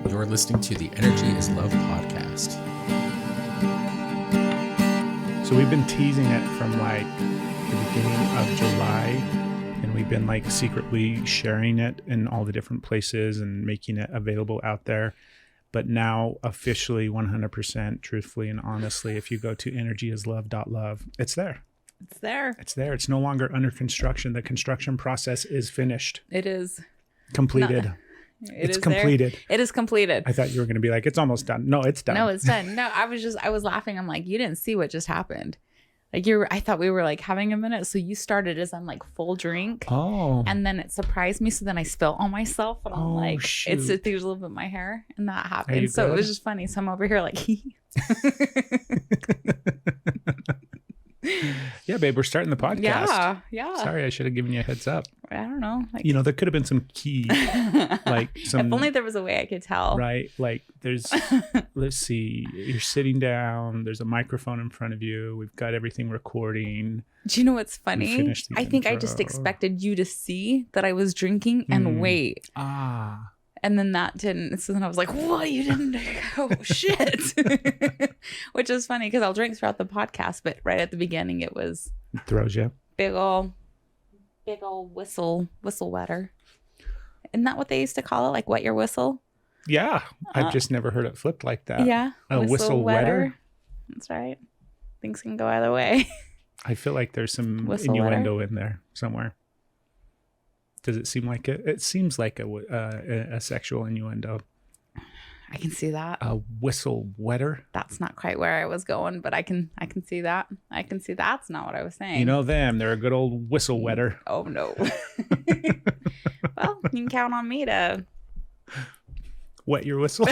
You're listening to the Energy is Love podcast. So we've been teasing it from like the beginning of July, and we've been like secretly sharing it in all the different places and making it available out there. But now officially 100% truthfully and honestly, if you go to energyislove.love, it's there. It's there. It's there. It's no longer under construction. The construction process is finished. It is. Completed. It's completed. There. It is completed. I thought you were going to be like, it's almost done. No, it's done. No, it's done. No, I was laughing. I'm like, you didn't see what just happened. Like I thought we were like having a minute. So you started as I'm like full drink. Oh. And then it surprised me. So then I spill on myself and I'm like, shoot. there's a little bit in my hair and that happened. So good? it was just funny. So I'm over here like, Yeah, babe, we're starting the podcast. Yeah. Sorry, I should have given you a heads up. I don't know. Like, There could have been some key, like some. if only there was a way I could tell. Right, like there's. Let's see. You're sitting down. There's a microphone in front of you. We've got everything recording. Do you know what's funny? finished the I think I intro. just expected you to see that I was drinking and wait. Ah. And then that didn't. So then I was like, what? You didn't? Oh, shit. Which is funny because I'll drink throughout the podcast. But right at the beginning, it was It throws you. big ol' whistle wetter. Isn't that what they used to call it? Like wet your whistle? Yeah, I've just never heard it flipped like that. Yeah. A whistle wetter? That's right. Things can go either way. I feel like there's some Whistle innuendo in there somewhere. Does it seem like it? It seems like a sexual innuendo. I can see that. A whistle wetter. That's not quite where I was going, but I can see that. I can see that's not what I was saying. You know them. They're a good old whistle wetter. Oh, no. Well, you can count on me to Wet your whistle.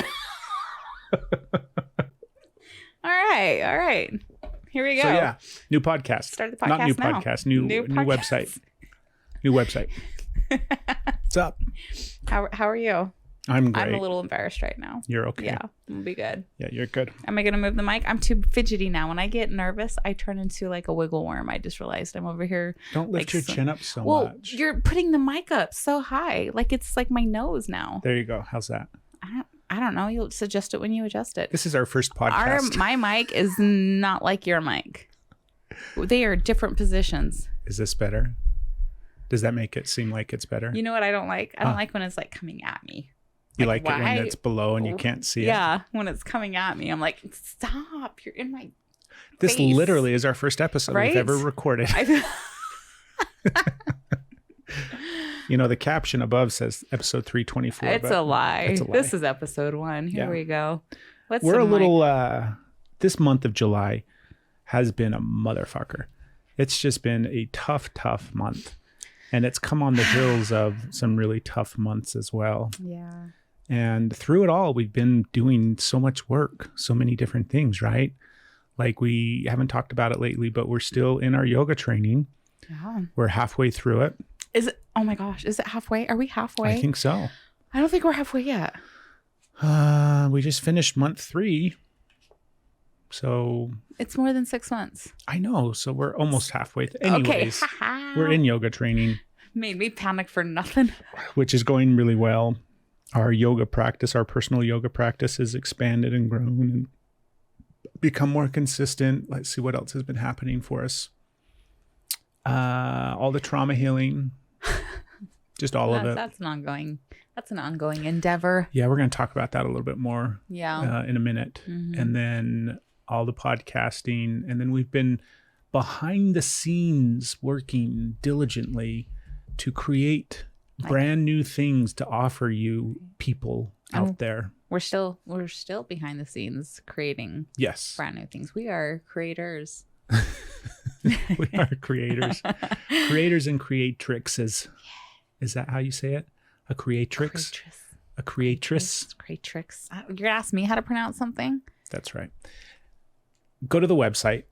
All right. Here we go. So yeah, new podcast. Start the podcast Not new now. podcast. New podcast. website. New website. What's up? How are you? I'm great. I'm a little embarrassed right now. You're okay. Yeah, we'll be good. Yeah, you're good. Am I gonna move the mic? I'm too fidgety now. When I get nervous, I turn into like a wiggle worm. I just realized I'm over here. Don't lift like your chin up so well, much. you're putting the mic up so high, like it's like my nose now. There you go. How's that? I don't know. You'll suggest it when you adjust it. This is our first podcast. My mic is not like your mic. They are different positions. Is this better? Does that make it seem like it's better? You know what I don't like? I don't like when it's like coming at me. You like it why? when it's below and you can't see it? Yeah, when it's coming at me, I'm like, stop! You're in my This face. literally is our first episode Right? we've ever recorded. The caption above says episode 324. It's a lie. It's a lie. This is episode 1. Here Yeah. we go. We're a little, this month of July has been a motherfucker. It's just been a tough month. And it's come on the heels of some really tough months as well. Yeah. And through it all, we've been doing so much work, so many different things, right? Like we haven't talked about it lately, but we're still in our yoga training. Yeah. We're halfway through it. Is it? Oh my gosh! Is it halfway? Are we halfway? I think so. I don't think we're halfway yet. We just finished month 3. So It's more than 6 months. I know. So we're almost halfway. Anyways, Okay. we're in yoga training, Made me panic for nothing. which is going really well. Our yoga practice, our personal yoga practice has expanded and grown and become more consistent. Let's see what else has been happening for us. All the trauma healing, just all of it. That's an ongoing endeavor. Yeah, we're going to talk about that a little bit more Yeah. in a minute. And then all the podcasting. And then we've been behind the scenes working diligently to create brand new things to offer you people out there. We're still behind the scenes creating Yes. brand new things. We are creators. We are creators. Creators and creatrixes. Is that how you say it? A creatrix? A creatrix? Creatrix. You're gonna ask me how to pronounce something? That's right. Go to the website.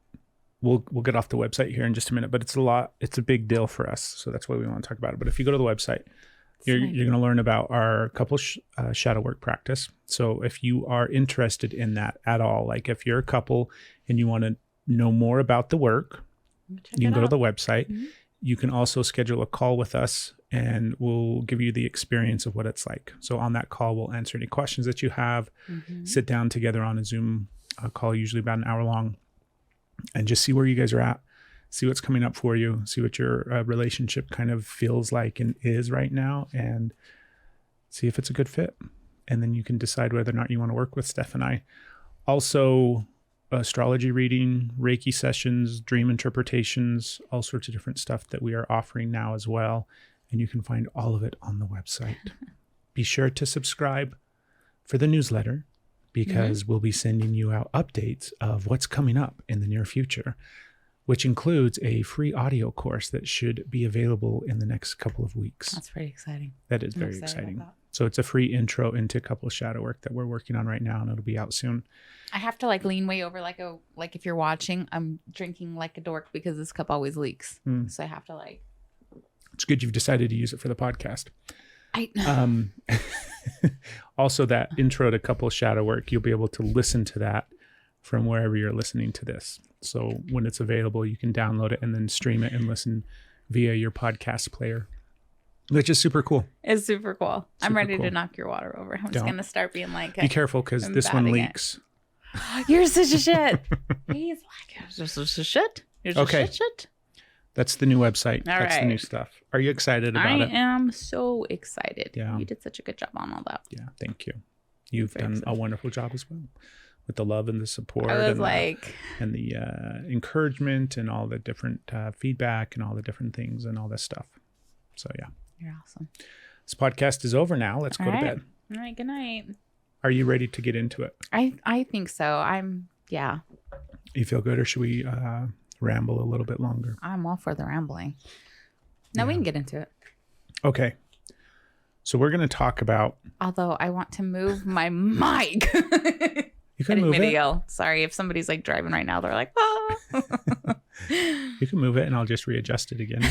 We'll get off the website here in just a minute, but it's a big deal for us. So that's why we want to talk about it. But if you go to the website, you're going to learn about our couple shadow work practice. So if you are interested in that at all, like if you're a couple and you want to know more about the work, you can go to the website. You can also schedule a call with us and we'll give you the experience of what it's like. So on that call, we'll answer any questions that you have, sit down together on a Zoom call, usually about an hour long, and just see where you guys are at, see what's coming up for you, see what your relationship kind of feels like and is right now, and see if it's a good fit. And then you can decide whether or not you want to work with Steph and I. Also, astrology reading, Reiki sessions, dream interpretations, all sorts of different stuff that we are offering now as well. And you can find all of it on the website. Be sure to subscribe for the newsletter, because we'll be sending you out updates of what's coming up in the near future, which includes a free audio course that should be available in the next couple of weeks. That's pretty exciting. That is very exciting. So it's a free intro into couples shadow work that we're working on right now, and it'll be out soon. I have to lean way over like if you're watching, I'm drinking like a dork because this cup always leaks. So I have to It's good you've decided to use it for the podcast. I know. Also, that intro to couple shadow work, you'll be able to listen to that from wherever you're listening to this. So when it's available, you can download it and then stream it and listen via your podcast player, which is super cool. It's super cool. I'm Super ready cool. to knock your water over. I'm just going to start being like, Be careful, because I'm this one batting it. leaks. You're such a shit. He's like, you're such a shit. You're just Okay. shit. That's the new website. All That's the right. new stuff. Are you excited about I it? am so excited. Yeah. You did such a good job on all that. Yeah, thank you. You've Very done a excited. wonderful job as well, with the love and the support. I was and like, the encouragement and all the different feedback and all the different things and all this stuff. So yeah, you're awesome. this podcast is over now. Let's go All to right. bed. All right. Good night. Are you ready to get into it? I think so. Yeah, You feel good, or should we ramble a little bit longer? I'm all for the rambling. No, we can get into it. Okay. So we're going to talk about. Although I want to move my mic. You I can didn't move mean to it. yell. Sorry if somebody's driving right now. They're like, ah. You can move it, and I'll just readjust it again.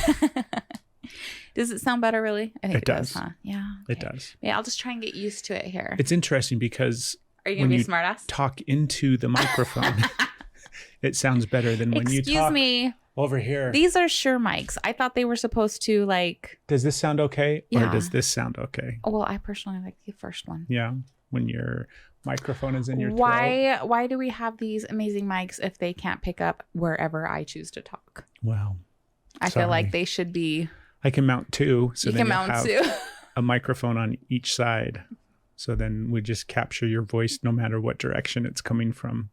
Does it sound better, really? I think It it does, does. huh? Yeah. It okay. does. Yeah, I'll just try and get used to it here. It's interesting because Are you when going to be you a smart ass? talk into the microphone, it sounds better than when you Excuse talk me. over here. These are Shure mics. I thought they were supposed to Does this sound okay? Or Yeah. does this sound okay? Oh, well, I personally like the first one. Yeah. When your microphone is in your throat. Why do we have these amazing mics if they can't pick up wherever I choose to talk? Well, I feel like sorry. they should be. I can mount two. So You then can you'll mount have two. a microphone on each side. So then we just capture your voice no matter what direction it's coming from.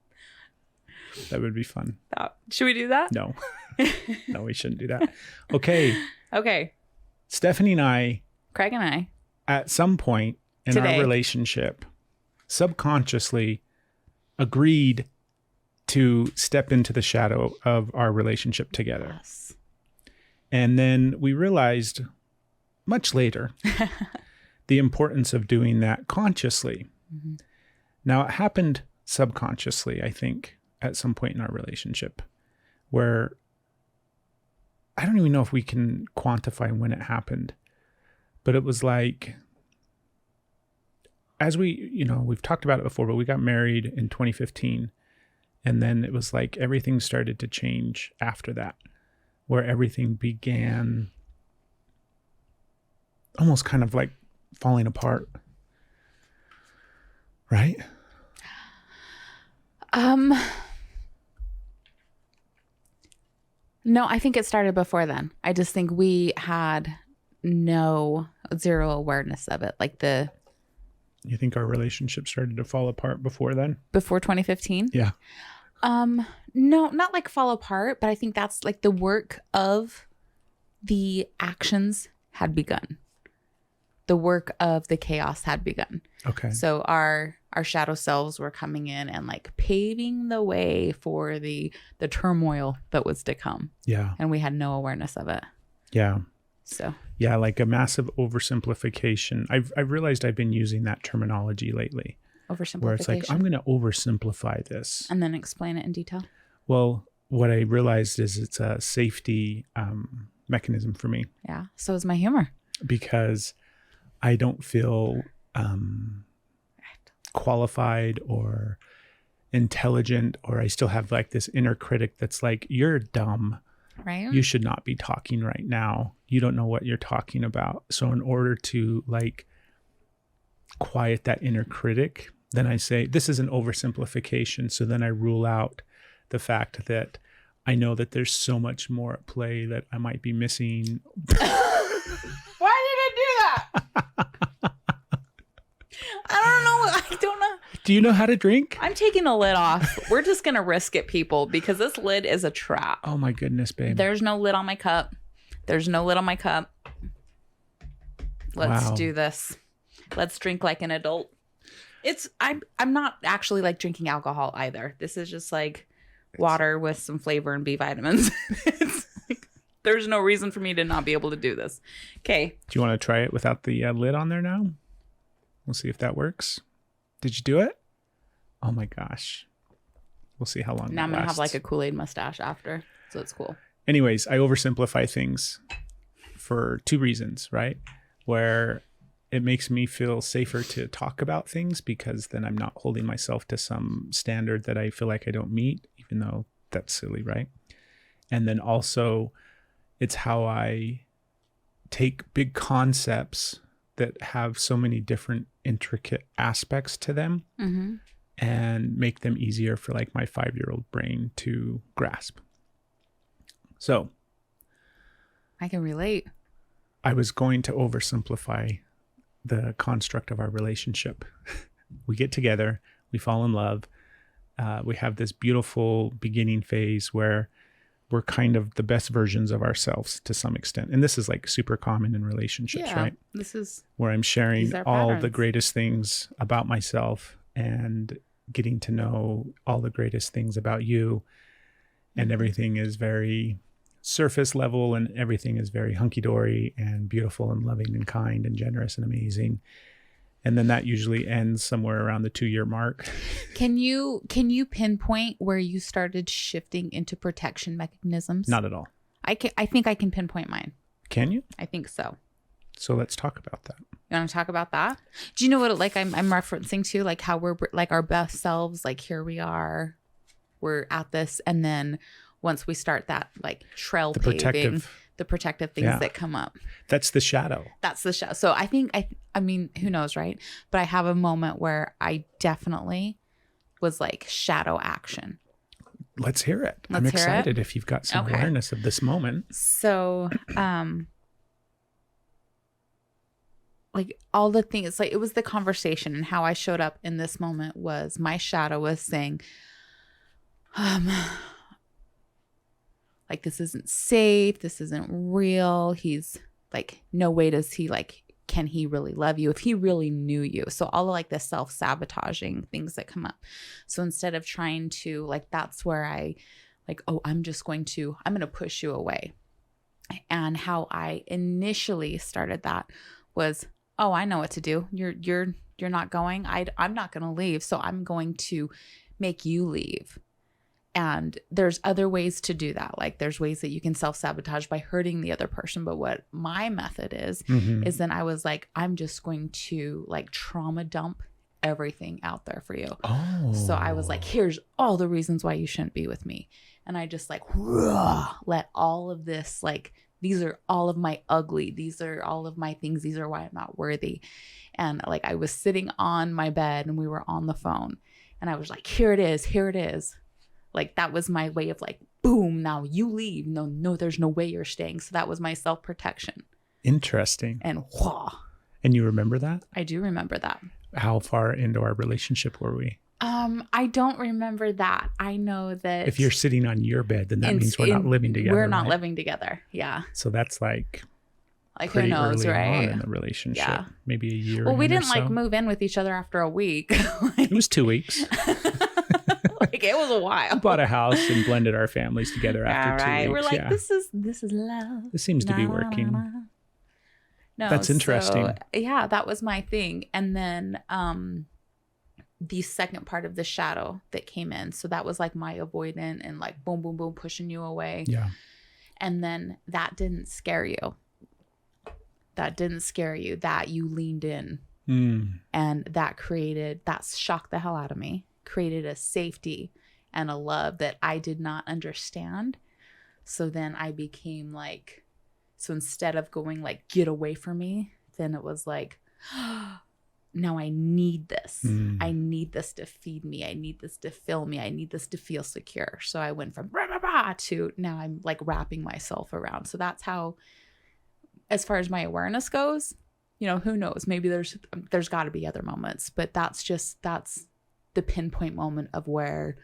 That would be fun. Should we do that? No. No, we shouldn't do that. Okay. Okay. Stephanie and I, Craig and I. at some point in Today. our relationship, subconsciously agreed to step into the shadow of our relationship together. Yes. And then we realized much later the importance of doing that consciously. Mhm. Now, it happened subconsciously, I think, at some point in our relationship, where I don't even know if we can quantify when it happened, but it was like, as we've talked about it before, but we got married in 2015. And then it was like everything started to change after that, where everything began almost kind of like falling apart. Right? No, I think it started before then. I just think we had zero awareness of it. You think our relationship started to fall apart before then? Before 2015? Yeah. No, not like fall apart, but I think that's like the work of the actions had begun. The work of the chaos had begun. Okay. So our shadow selves were coming in and like paving the way for the turmoil that was to come. Yeah. And we had no awareness of it. Yeah. So Yeah, like a massive oversimplification. I've realized I've been using that terminology lately, oversimplification. where it's like, I'm going to oversimplify this. And then explain it in detail. Well, what I realized is it's a safety mechanism for me, Yeah. So is my humor. because I don't feel qualified or intelligent, or I still have like this inner critic that's like, you're dumb. right? You should not be talking right now. You don't know what you're talking about. So in order to like quiet that inner critic, then I say, this is an oversimplification. So then I rule out the fact that I know that there's so much more at play that I might be missing. Why did I do that? I don't know. Do you know how to drink? I'm taking the lid off. We're just going to risk it, people, because this lid is a trap. Oh my goodness, babe. There's no lid on my cup. There's no lid on my cup. Let's do this. Let's drink like an adult. I'm not actually like drinking alcohol either. This is just like water with some flavor and B vitamins. There's no reason for me to not be able to do this. Okay. Do you want to try it without the lid on there now? We'll see if that works. Did you do it? Oh my gosh. We'll see how long now I'm going to have like lasts. a Kool-Aid mustache after. So it's cool. Anyways, I oversimplify things for two reasons, right? Where it makes me feel safer to talk about things because then I'm not holding myself to some standard that I feel like I don't meet, even though that's silly, right? And then also it's how I take big concepts that have so many different intricate aspects to them and make them easier for like my 5-year-old brain to grasp. So I can relate. I was going to oversimplify the construct of our relationship. We get together, we fall in love. We have this beautiful beginning phase where we're kind of the best versions of ourselves to some extent. And this is like super common in relationships, right? This is where I'm sharing these are all the patterns. greatest things about myself and getting to know all the greatest things about you. And everything is very surface level and everything is very hunky-dory and beautiful and loving and kind and generous and amazing. And then that usually ends somewhere around the 2-year mark. Can you pinpoint where you started shifting into protection mechanisms? Not at all. I think I can pinpoint mine. Can you? I think so. So let's talk about that. You want to talk about that? Do you know what like I'm referencing to, like how we're like our best selves, like here we are, we're at this, and then once we start that like trail paving, the protective things that come up. That's the shadow. That's the shadow. So I think I mean, who knows, right? But I have a moment where I definitely was like shadow action. Let's hear it. I'm Let's hear it? excited if you've got some Okay. awareness of this moment. So, like all the things, like it was the conversation and how I showed up in this moment was my shadow was saying, like, this isn't safe. This isn't real. He's like, no way does he like, can he really love you if he really knew you? So all of like the self-sabotaging things that come up. So instead of trying to like, that's where I like, oh, I'm going to push you away. And how I initially started that was, oh, I know what to do. You're not going. I'm not going to leave. So I'm going to make you leave. And there's other ways to do that. Like there's ways that you can self-sabotage by hurting the other person. But what my method is then I was like, I'm just going to like trauma dump everything out there for you. Oh. So I was like, here's all the reasons why you shouldn't be with me. And I just like, let all of this, like, these are all of my ugly. These are all of my things. These are why I'm not worthy. And like, I was sitting on my bed and we were on the phone and I was like, here it is. Here it is. Like, that was my way of like, boom, now you leave. No, there's no way you're staying. So that was my self-protection. Interesting. And whoa. And you remember that? I do remember that. How far into our relationship were we? I don't remember that. I know that If you're sitting on your bed, then that means we're not living together. We're not right? living together. Yeah. So that's like Like, who pretty knows, early on right? in the relationship. Yeah. Maybe a year. Well, we in or didn't like so. move in with each other after a week. It was 2 weeks. Like, it was a while. We bought a house and blended our families together after 2 weeks. We're like, yeah. this is love. This seems to be working. No, That's interesting. So, yeah, that was my thing. And then the second part of the shadow that came in. So that was like my avoidant and like boom, boom, boom, pushing you away. Yeah. And then that didn't scare you. That didn't scare you. That you leaned in. And that shocked the hell out of me. Created a safety and a love that I did not understand. So then I became like, so instead of going like, get away from me, then it was like, now I need this. I need this to feed me. I need this to fill me. I need this to feel secure. So I went from rah, rah, rah, to now I'm like wrapping myself around. So that's how, as far as my awareness goes, you know, who knows? Maybe there's got to be other moments, but that's the pinpoint moment of where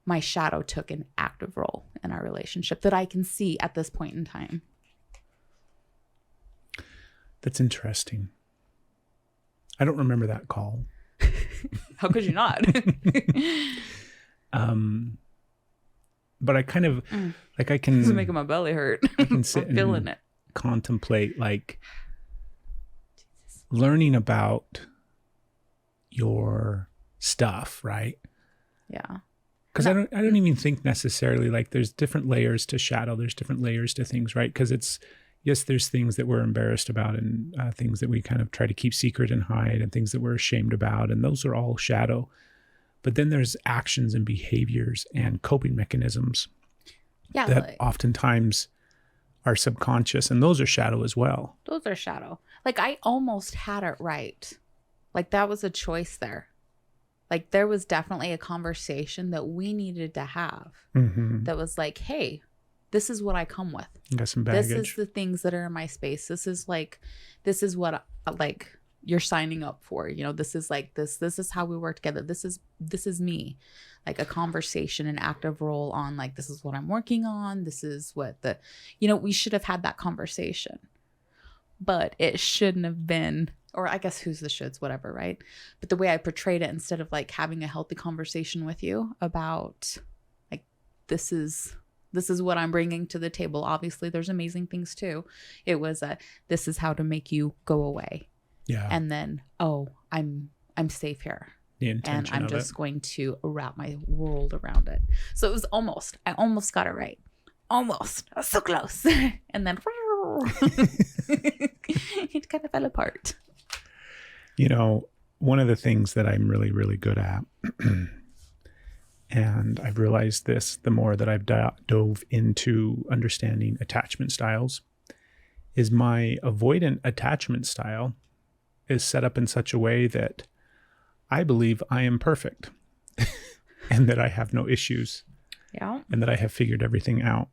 my shadow took an active role in our relationship that I can see at this point in time. That's interesting. I don't remember that call. How could you not? But I kind of like I can. This is making my belly hurt. I can sit I'm feeling and it. contemplate like learning about your stuff, right? Yeah. Because I don't even think necessarily like there's different layers to shadow. There's different layers to things, right? Because it's, yes, there's things that we're embarrassed about and things that we kind of try to keep secret and hide and things that we're ashamed about. And those are all shadow. But then there's actions and behaviors and coping mechanisms that oftentimes are subconscious. And those are shadow as well. Those are shadow. Like I almost had it right. Like that was a choice there. Like there was definitely a conversation that we needed to have that was like, hey, this is what I come with. You got some baggage. This is the things that are in my space. This is what like you're signing up for. You know, this is like this is how we work together. This is me. Like a conversation, an active role on like, this is what I'm working on. This is what we should have had that conversation, but it shouldn't have been, or I guess who's the shoulds, whatever, right? But the way I portrayed it, instead of like having a healthy conversation with you about like, this is what I'm bringing to the table. Obviously, there's amazing things too. It was this is how to make you go away. Yeah. And then, oh, I'm safe here. The intention and I'm just going to wrap my world around it. So it was I almost got it right. Almost. I was so close. And then it kind of fell apart. You know, one of the things that I'm really, really good at, and I've realized this the more that I've dove into understanding attachment styles, is my avoidant attachment style is set up in such a way that I believe I am perfect and that I have no issues. Yeah. And that I have figured everything out.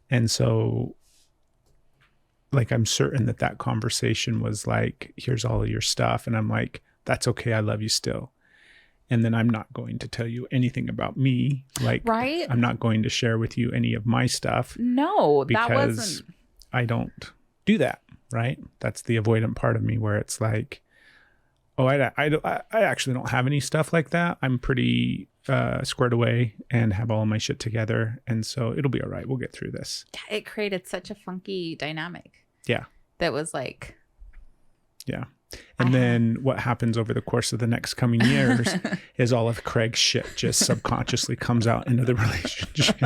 And so, like, I'm certain that conversation was like, here's all of your stuff. And I'm like, that's okay. I love you still. And then I'm not going to tell you anything about me. Like, right? I'm not going to share with you any of my stuff. No, because that wasn't. I don't do that. Right. That's the avoidant part of me where it's like, oh, I actually don't have any stuff like that. I'm pretty squared away and have all of my shit together. And so it'll be all right. We'll get through this. It created such a funky dynamic. Yeah. That was like. Yeah. And then what happens over the course of the next coming years is all of Craig's shit just subconsciously comes out into the relationship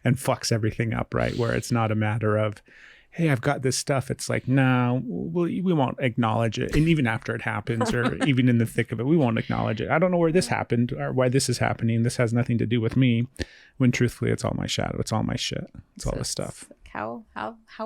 and fucks everything up, right? Where it's not a matter of, hey, I've got this stuff. It's like, no, we won't acknowledge it. And even after it happens or even in the thick of it, we won't acknowledge it. I don't know where this happened or why this is happening. This has nothing to do with me. When truthfully, it's all my shadow. It's all my shit. It's all this stuff. How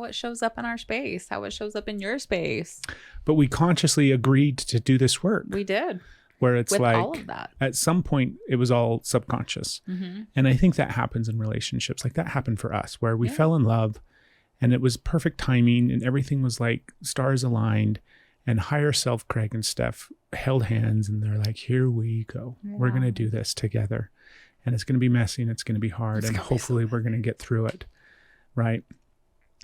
it shows up in our space, how it shows up in your space. But we consciously agreed to do this work. We did. Where it's with like, all of that. At some point, it was all subconscious. Mm-hmm. And I think that happens in relationships. Like that happened for us where we fell in love. And it was perfect timing and everything was like stars aligned, and higher self, Craig and Steph, held hands and they're like, here we go. Yeah. We're going to do this together. And it's going to be messy and it's going to be hard. And hopefully we're going to get through it. Right.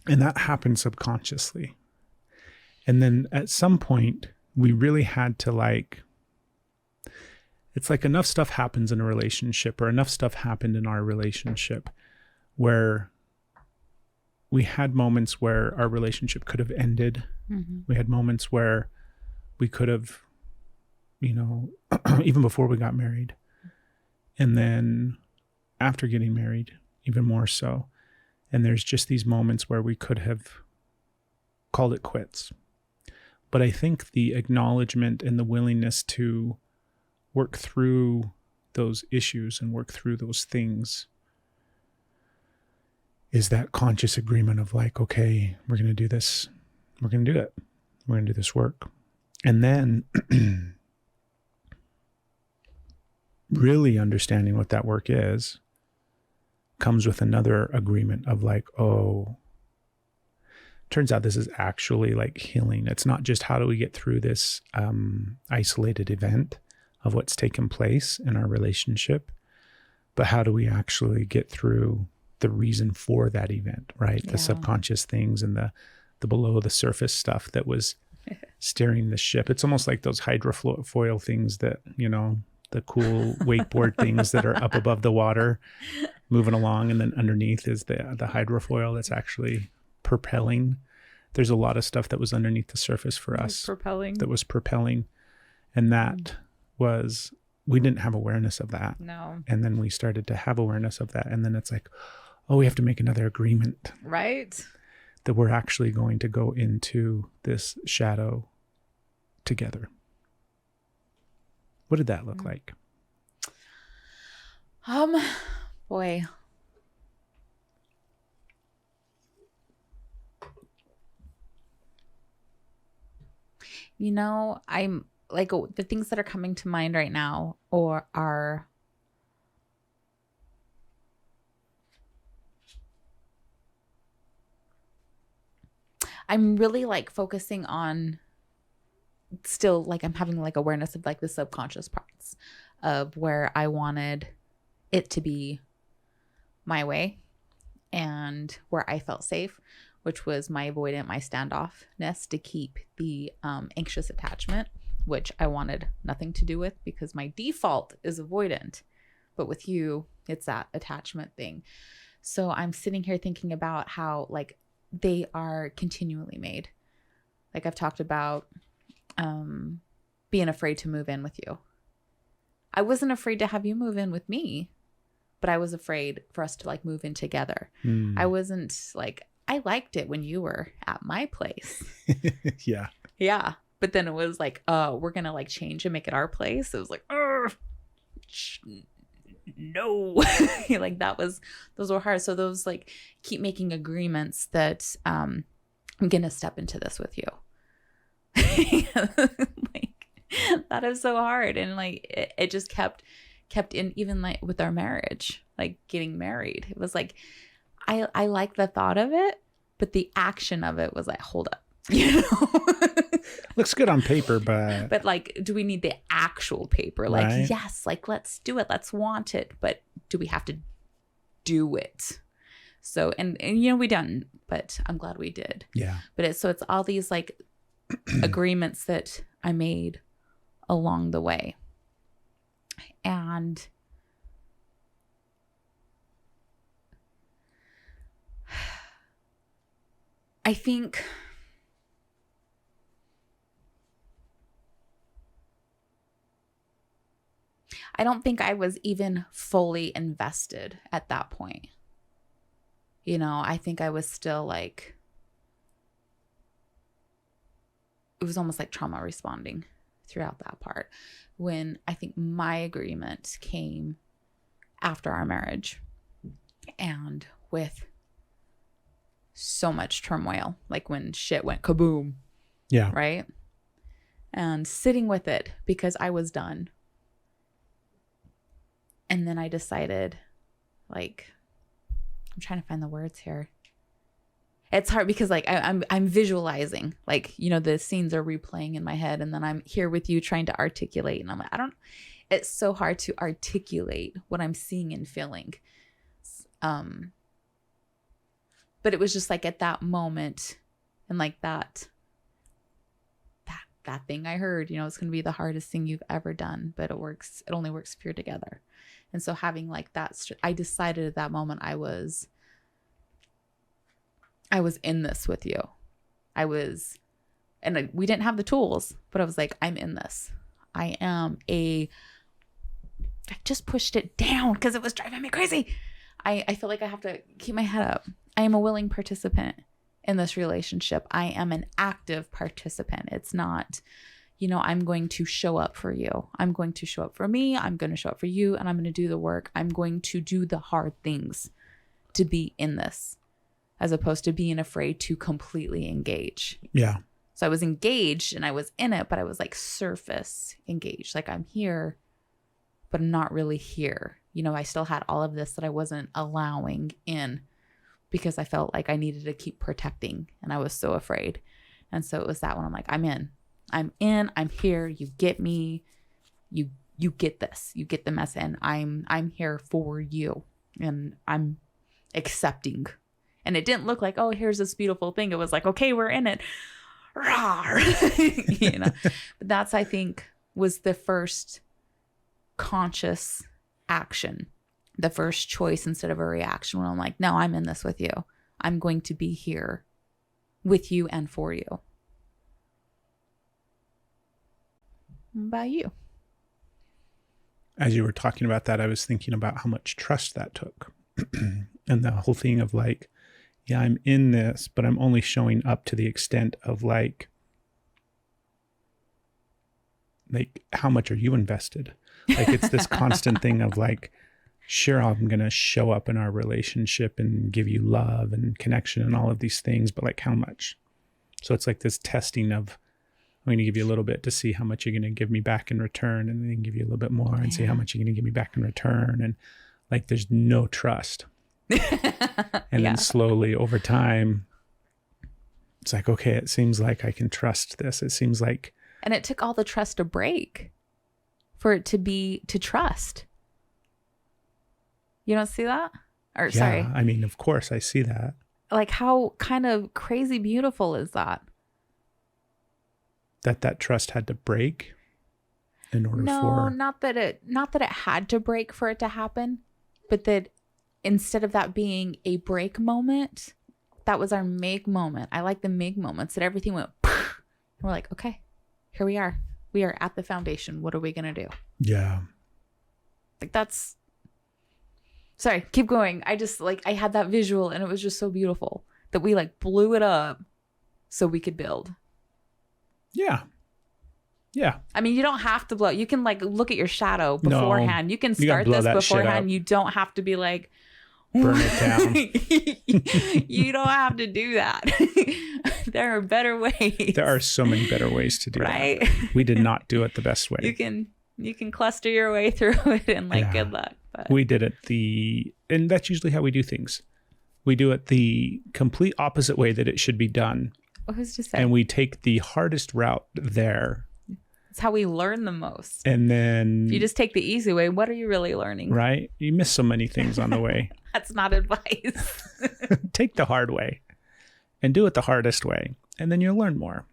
And that happened subconsciously. And then at some point we really had to like, it's like enough stuff happens in a relationship or enough stuff happened in our relationship where we had moments where our relationship could have ended. Mm-hmm. We had moments where we could have, even before we got married. And then after getting married, even more so. And there's just these moments where we could have called it quits. But I think the acknowledgement and the willingness to work through those issues and work through those things is that conscious agreement of like, okay, we're going to do this. We're going to do it. We're going to do this work. And then really understanding what that work is comes with another agreement of like, oh, turns out this is actually like healing. It's not just how do we get through this isolated event of what's taken place in our relationship, but how do we actually get through the reason for that event, right? Yeah. The subconscious things and the below the surface stuff that was steering the ship. It's almost like those hydrofoil things that, you know, the cool wakeboard things that are up above the water moving along, and then underneath is the hydrofoil that's actually propelling. There's a lot of stuff that was underneath the surface for us that was propelling, and that was, we didn't have awareness of that. No. And then we started to have awareness of that, and then it's like, oh, we have to make another agreement, Right. that we're actually going to go into this shadow together. What did that look like? Boy. You know, I'm like, the things that are coming to mind right now or are I'm really like focusing on still, like I'm having like awareness of like the subconscious parts of where I wanted it to be my way and where I felt safe, which was my avoidant, my standoffness to keep the anxious attachment, which I wanted nothing to do with because my default is avoidant. But with you, it's that attachment thing. So I'm sitting here thinking about how like they are continually made. Like I've talked about being afraid to move in with you. I wasn't afraid to have you move in with me, but I was afraid for us to like move in together. I wasn't like, I liked it when you were at my place. Yeah. Yeah. But then it was like, we're going to like change and make it our place. It was like, no. Like those were hard. So those like keep making agreements that I'm going to step into this with you. Like that is so hard. And like it just kept in, even like with our marriage, like getting married. It was like I like the thought of it, but the action of it was like, hold up, you know. Looks good on paper, but like, do we need the actual paper? Like, right. Yes, like let's do it, let's want it, but do we have to do it? So and you know, we didn't, but I'm glad we did. Yeah. But it's all these like agreements that I made along the way. And I think I don't think I was even fully invested at that point. You know, I think I was still like, it was almost like trauma responding throughout that part, when I think my agreement came after our marriage and with so much turmoil, like when shit went kaboom. Yeah. Right. And sitting with it because I was done. And then I decided, like, I'm trying to find the words here. It's hard because like I'm visualizing, like, you know, the scenes are replaying in my head, and then I'm here with you trying to articulate, and I'm like, it's so hard to articulate what I'm seeing and feeling. But it was just like at that moment, and like that thing I heard, you know, it's going to be the hardest thing you've ever done, but it works. It only works if you're together. And so having like that, I decided at that moment I was in this with you. And we didn't have the tools, but I was like, I'm in this. I just pushed it down because it was driving me crazy. I feel like I have to keep my head up. I am a willing participant in this relationship. I am an active participant. It's not, you know, I'm going to show up for you. I'm going to show up for me. I'm going to show up for you, and I'm going to do the work. I'm going to do the hard things to be in this. as opposed to being afraid to completely engage. Yeah. So I was engaged and I was in it, but I was like surface engaged. Like I'm here, but I'm not really here. You know, I still had all of this that I wasn't allowing in because I felt like I needed to keep protecting and I was so afraid. And so it was that one. I'm like, I'm in, I'm here. You get me. You get this, you get the mess, and I'm here for you, and I'm accepting. And it didn't look like, oh, here's this beautiful thing. It was like, okay, we're in it. You know, but that's, I think, was the first conscious action, the first choice instead of a reaction when I'm like, no, I'm in this with you. I'm going to be here with you and for you. By you. As you were talking about that, I was thinking about how much trust that took. And the whole thing of like, yeah, I'm in this, but I'm only showing up to the extent of like how much are you invested? Like it's this constant thing of like, sure, I'm going to show up in our relationship and give you love and connection and all of these things, but like how much? So it's like this testing of, I'm going to give you a little bit to see how much you're going to give me back in return, and then give you a little bit more and see how much you're going to give me back in return. And like, there's no trust. And then slowly over time, it's like, okay, it seems like I can trust this. It seems like. And it took all the trust to break for it to trust. You don't see that? Or sorry. I mean, of course I see that. Like how kind of crazy beautiful is that? That trust had to break in order No, not that it had to break for it to happen, but that instead of that being a break moment, that was our make moment. I like the make moments that everything went, and we're like, okay, here we are. We are at the foundation. What are we going to do? Yeah. Like that's, sorry, keep going. I just like, I had that visual and it was just so beautiful that we like blew it up so we could build. Yeah. Yeah. I mean, you don't have to blow. You can like look at your shadow beforehand. You can start this beforehand. You don't have to be like, burn it down. You don't have to do that. There are better ways. There are so many better ways to do right? that. We did not do it the best way. You can cluster your way through it and like good luck. But. We did it and that's usually how we do things. We do it the complete opposite way that it should be done. Well, who's to say? And we take the hardest route there. It's how we learn the most. And then if you just take the easy way, what are you really learning? Right? You miss so many things on the way. That's not advice. Take the hard way and do it the hardest way. And then you'll learn more.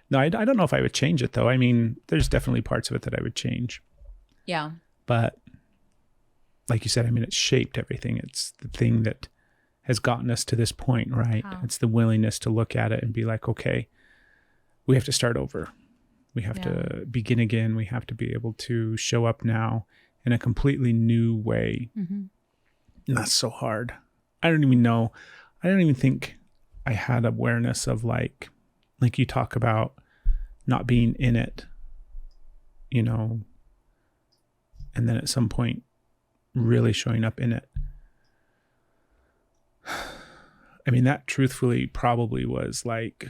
No, I don't know if I would change it though. I mean, there's definitely parts of it that I would change. Yeah. But like you said, I mean, it's shaped everything. It's the thing that has gotten us to this point, right? Wow. It's the willingness to look at it and be like, okay, we have to start over. We have to begin again. We have to be able to show up now in a completely new way. Mm-hmm. And that's so hard. I don't even know. I don't even think I had awareness of like you talk about not being in it, you know, and then at some point really showing up in it. I mean, that truthfully probably was like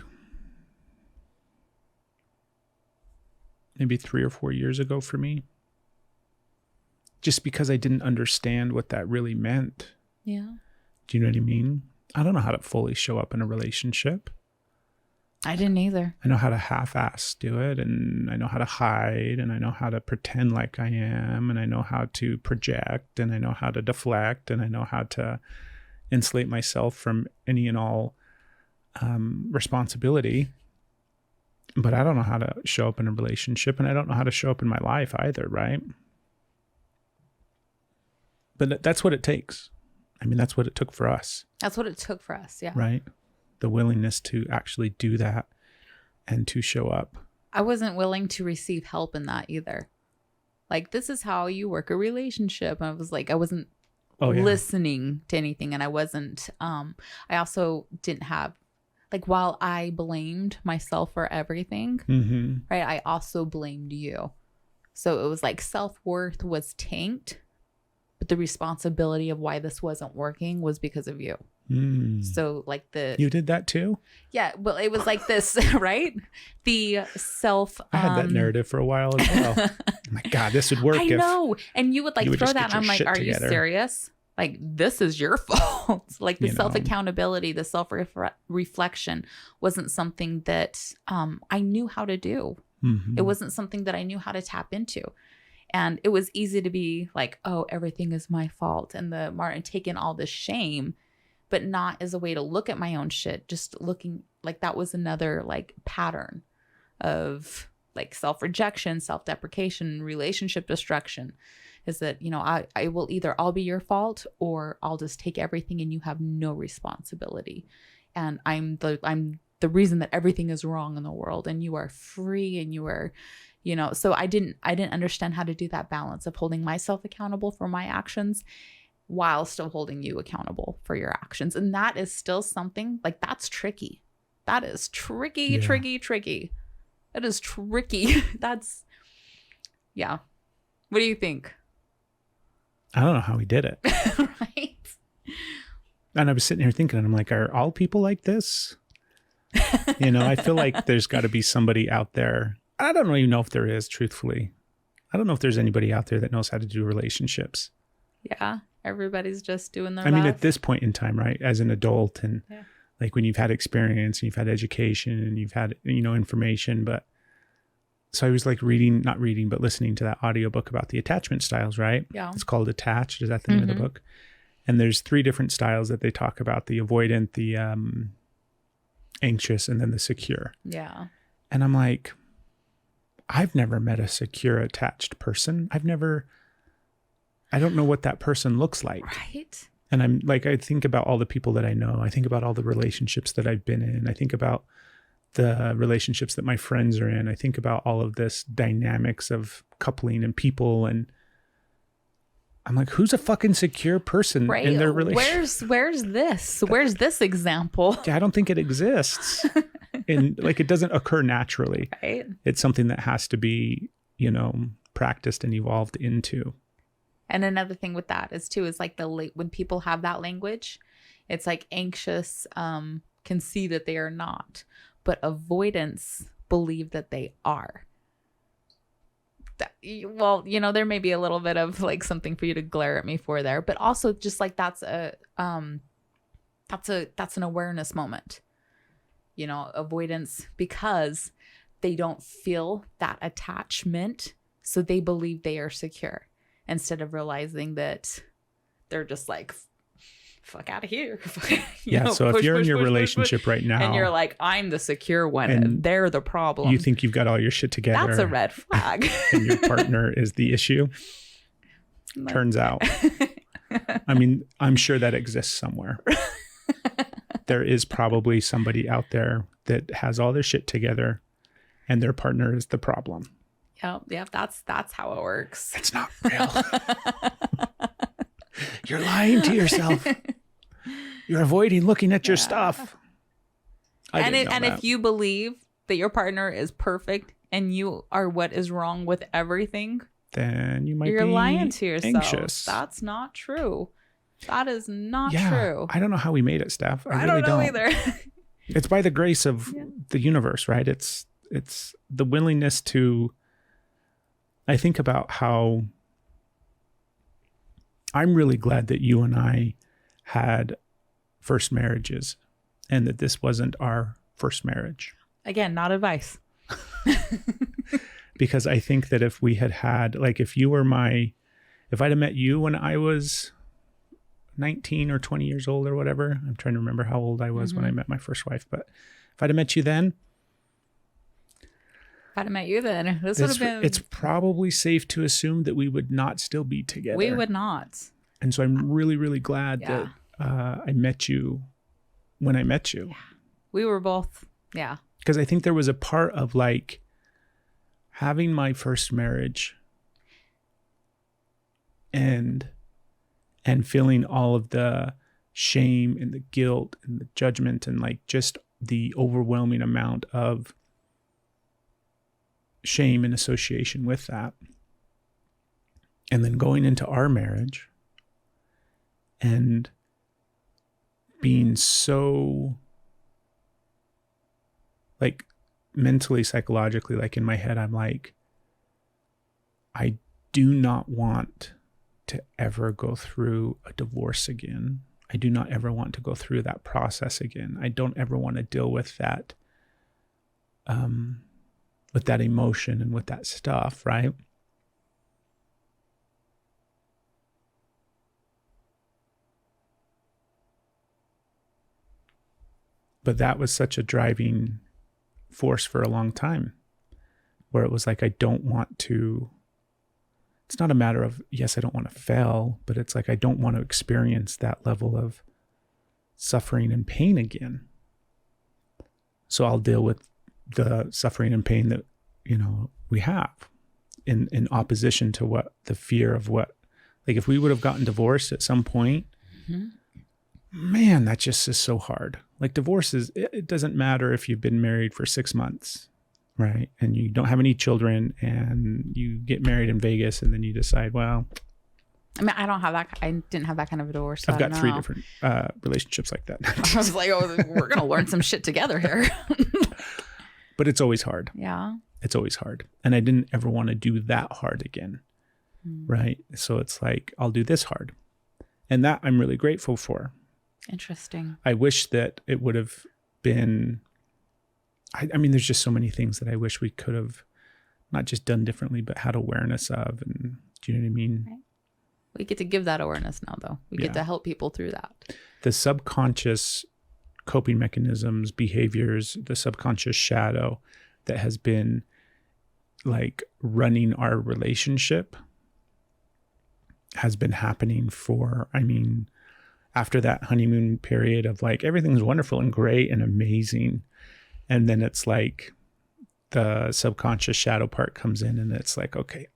maybe 3 or 4 years ago for me. Just because I didn't understand what that really meant. Yeah. Do you know what I mean? I don't know how to fully show up in a relationship. I didn't either. I know how to half-ass do it, and I know how to hide, and I know how to pretend like I am, and I know how to project, and I know how to deflect, and I know how to insulate myself from any and all responsibility. But I don't know how to show up in a relationship, and I don't know how to show up in my life either, right? But that's what it takes. I mean, that's what it took for us. That's what it took for us, yeah. Right? The willingness to actually do that and to show up. I wasn't willing to receive help in that either. Like, this is how you work a relationship. I was like, I wasn't listening to anything, and I wasn't, I also didn't have, like, while I blamed myself for everything, right, I also blamed you. So it was like self-worth was tanked, but the responsibility of why this wasn't working was because of you. So like You did that too? yeah, well, it was like this, right? The self. I had that narrative for a while as well. Oh my God, this would work. I know. And you would like you would throw just that. get And I'm your like, shit are together. you serious? Like, this is your fault. Like the You know. self accountability, the self reflection wasn't something that I knew how to do. It wasn't something that I knew how to tap into. And it was easy to be like, oh, everything is my fault. And taking all this shame, but not as a way to look at my own shit. Just looking like that was another like pattern of like self-rejection, self-deprecation, relationship destruction. Is that, you know, I will either I'll be your fault or I'll just take everything and you have no responsibility. And I'm the reason that everything is wrong in the world and you are free and you are, you know. So I didn't understand how to do that balance of holding myself accountable for my actions while still holding you accountable for your actions. And that is still something like that's tricky. That is tricky. It is tricky. That's, yeah. What do you think? I don't know how he did it. Right. And I was sitting here thinking, and I'm like, are all people like this? You know, I feel like there's got to be somebody out there. I don't even know if there is, truthfully. I don't know if there's anybody out there that knows how to do relationships. Yeah. Everybody's just doing their I mean, life. at this point in time, right, as an adult and like when you've had experience and you've had education and you've had, you know, information. But so I was like not reading, but listening to that audiobook about the attachment styles, right? Yeah. It's called Attached. Is that the name of the book? And there's 3 different styles that they talk about: the avoidant, the anxious, and then the secure. Yeah. And I'm like, I've never met a secure attached person. I don't know what that person looks like. Right. And I'm like, I think about all the people that I know. I think about all the relationships that I've been in. I think about the relationships that my friends are in. I think about all of this dynamics of coupling and people. And I'm like, who's a fucking secure person in their relationship? Where's this? Where's this example? I don't think it exists. And like, it doesn't occur naturally. Right. It's something that has to be, you know, practiced and evolved into. And another thing with that is like when people have that language, it's like anxious can see that they are not, but avoidance believe that they are. Well, you know, there may be a little bit of like something for you to glare at me for there, but also just like that's an awareness moment, you know, avoidance, because they don't feel that attachment, so they believe they are secure, instead of realizing that they're just like, fuck out of here. Yeah. So if you're in your relationship right now and you're like, I'm the secure one and they're the problem, you think you've got all your shit together, that's a red flag. And your partner is the issue. Turns out, I mean, I'm sure that exists somewhere. There is probably somebody out there that has all their shit together and their partner is the problem. Yep. That's how it works. It's not real. You're lying to yourself. You're avoiding looking at your stuff. If you believe that your partner is perfect and you are what is wrong with everything, then you're lying to yourself. Anxious. That's not true. That is not Yeah, true. I don't know how we made it, Steph. I really don't know either. It's by the grace of the universe, right? It's the willingness to. I think about how I'm really glad that you and I had first marriages and that this wasn't our first marriage. Again, not advice. Because I think that if we had, like, if I'd have met you when I was 19 or 20 years old or whatever, I'm trying to remember how old I was when I met my first wife, but if I'd have met you then, If I'd have met you then, this would have been... It's probably safe to assume that we would not still be together. We would not. And so I'm really, really glad that I met you when I met you. Yeah. We were both, Because I think there was a part of like having my first marriage and feeling all of the shame and the guilt and the judgment and like just the overwhelming amount of shame in association with that. And then going into our marriage and being so like mentally, psychologically, like in my head, I'm like, I do not want to ever go through a divorce again. I do not ever want to go through that process again. I don't ever want to deal with that emotion and with that stuff, right? But that was such a driving force for a long time, where it was like, I don't want to, it's not a matter of, yes, I don't want to fail, but it's like, I don't want to experience that level of suffering and pain again. So I'll deal with the suffering and pain that, we have in opposition to what the fear of what, like if we would have gotten divorced at some point, man, that just is so hard. Like divorce is, it doesn't matter if you've been married for 6 months, right? And you don't have any children and you get married in Vegas and then you decide, well, I mean, I didn't have that kind of a divorce. So I've got 3 different relationships like that. I was like, oh, we're going to learn some shit together here. But it's always hard. Yeah. It's always hard. And I didn't ever want to do that hard again. Right. So it's like, I'll do this hard. And that I'm really grateful for. Interesting. I wish that it would have been, I mean, there's just so many things that I wish we could have not just done differently, but had awareness of. And do you know what I mean? Right. We get to give that awareness now, though. We get to help people through that. The subconscious coping mechanisms, behaviors, the subconscious shadow that has been like running our relationship has been happening for, I mean, after that honeymoon period of like, everything's wonderful and great and amazing. And then it's like the subconscious shadow part comes in and it's like, okay,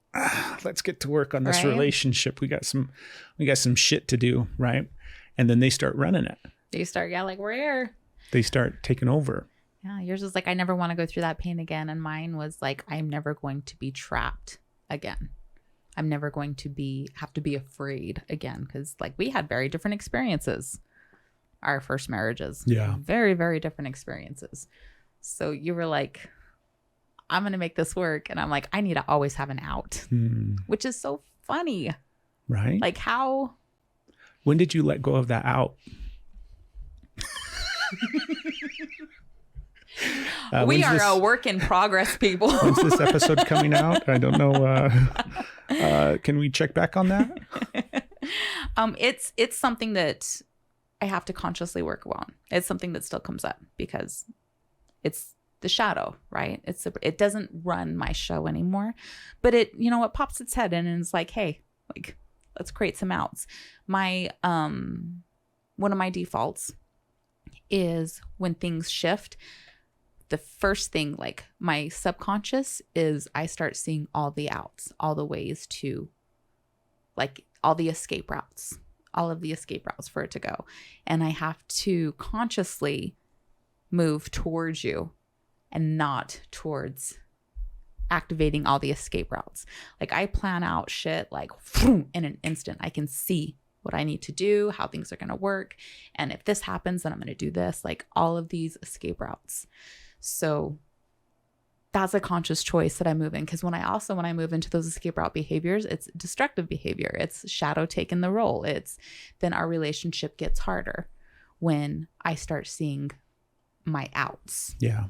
let's get to work on this relationship. We got some shit to do. Right. And then they start running it. They start, like, we're here. They start taking over. Yeah. Yours was like, I never want to go through that pain again. And mine was like, I'm never going to be trapped again. I'm never going to have to be afraid again. Cause like we had very different experiences, our first marriages. Yeah. Very, very different experiences. So you were like, I'm going to make this work. And I'm like, I need to always have an out, which is so funny. Right. Like how? When did you let go of that out? We are a work in progress, people. When's this episode coming out? I don't know. Can we check back on that? It's something that I have to consciously work on. It's something that still comes up because it's the shadow, right? It doesn't run my show anymore, but it pops its head in and it's like, hey, like let's create some outs. My one of my defaults is when things shift. The first thing, like my subconscious, is I start seeing all the outs, all the ways to, like all the escape routes, all of the escape routes for it to go. And I have to consciously move towards you and not towards activating all the escape routes. Like I plan out shit like in an instant. I can see what I need to do, how things are going to work. And if this happens, then I'm going to do this, like all of these escape routes. So that's a conscious choice that I move in. Because when I move into those escape route behaviors, it's destructive behavior. It's shadow taking the role. Then our relationship gets harder when I start seeing my outs. Yeah.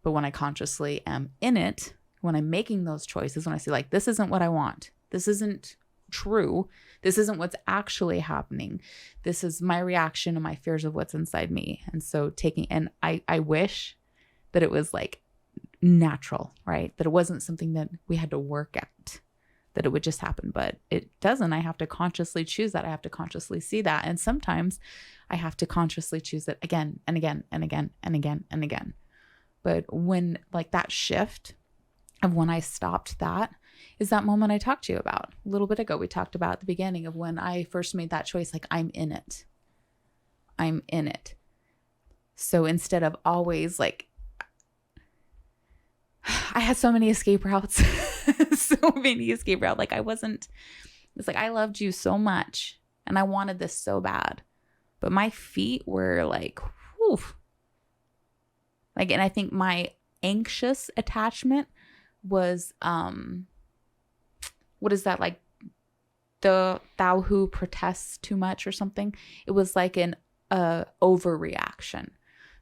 But when I consciously am in it, when I'm making those choices, when I say like, this isn't what I want, this isn't true, this isn't what's actually happening, this is my reaction and my fears of what's inside me. And so I wish that it was like natural, right? That it wasn't something that we had to work at, that it would just happen, but it doesn't. I have to consciously choose that. I have to consciously see that. And sometimes I have to consciously choose it again and again and again and again and again. But when like that shift of when I stopped that is that moment I talked to you about a little bit ago. We talked about at the beginning of when I first made that choice, like I'm in it. I'm in it. So instead of always like, I had so many escape routes, Like it's like, I loved you so much and I wanted this so bad, but my feet were like, whew. Like, and I think my anxious attachment was, what is that, like the thou who protests too much or something? It was like an overreaction.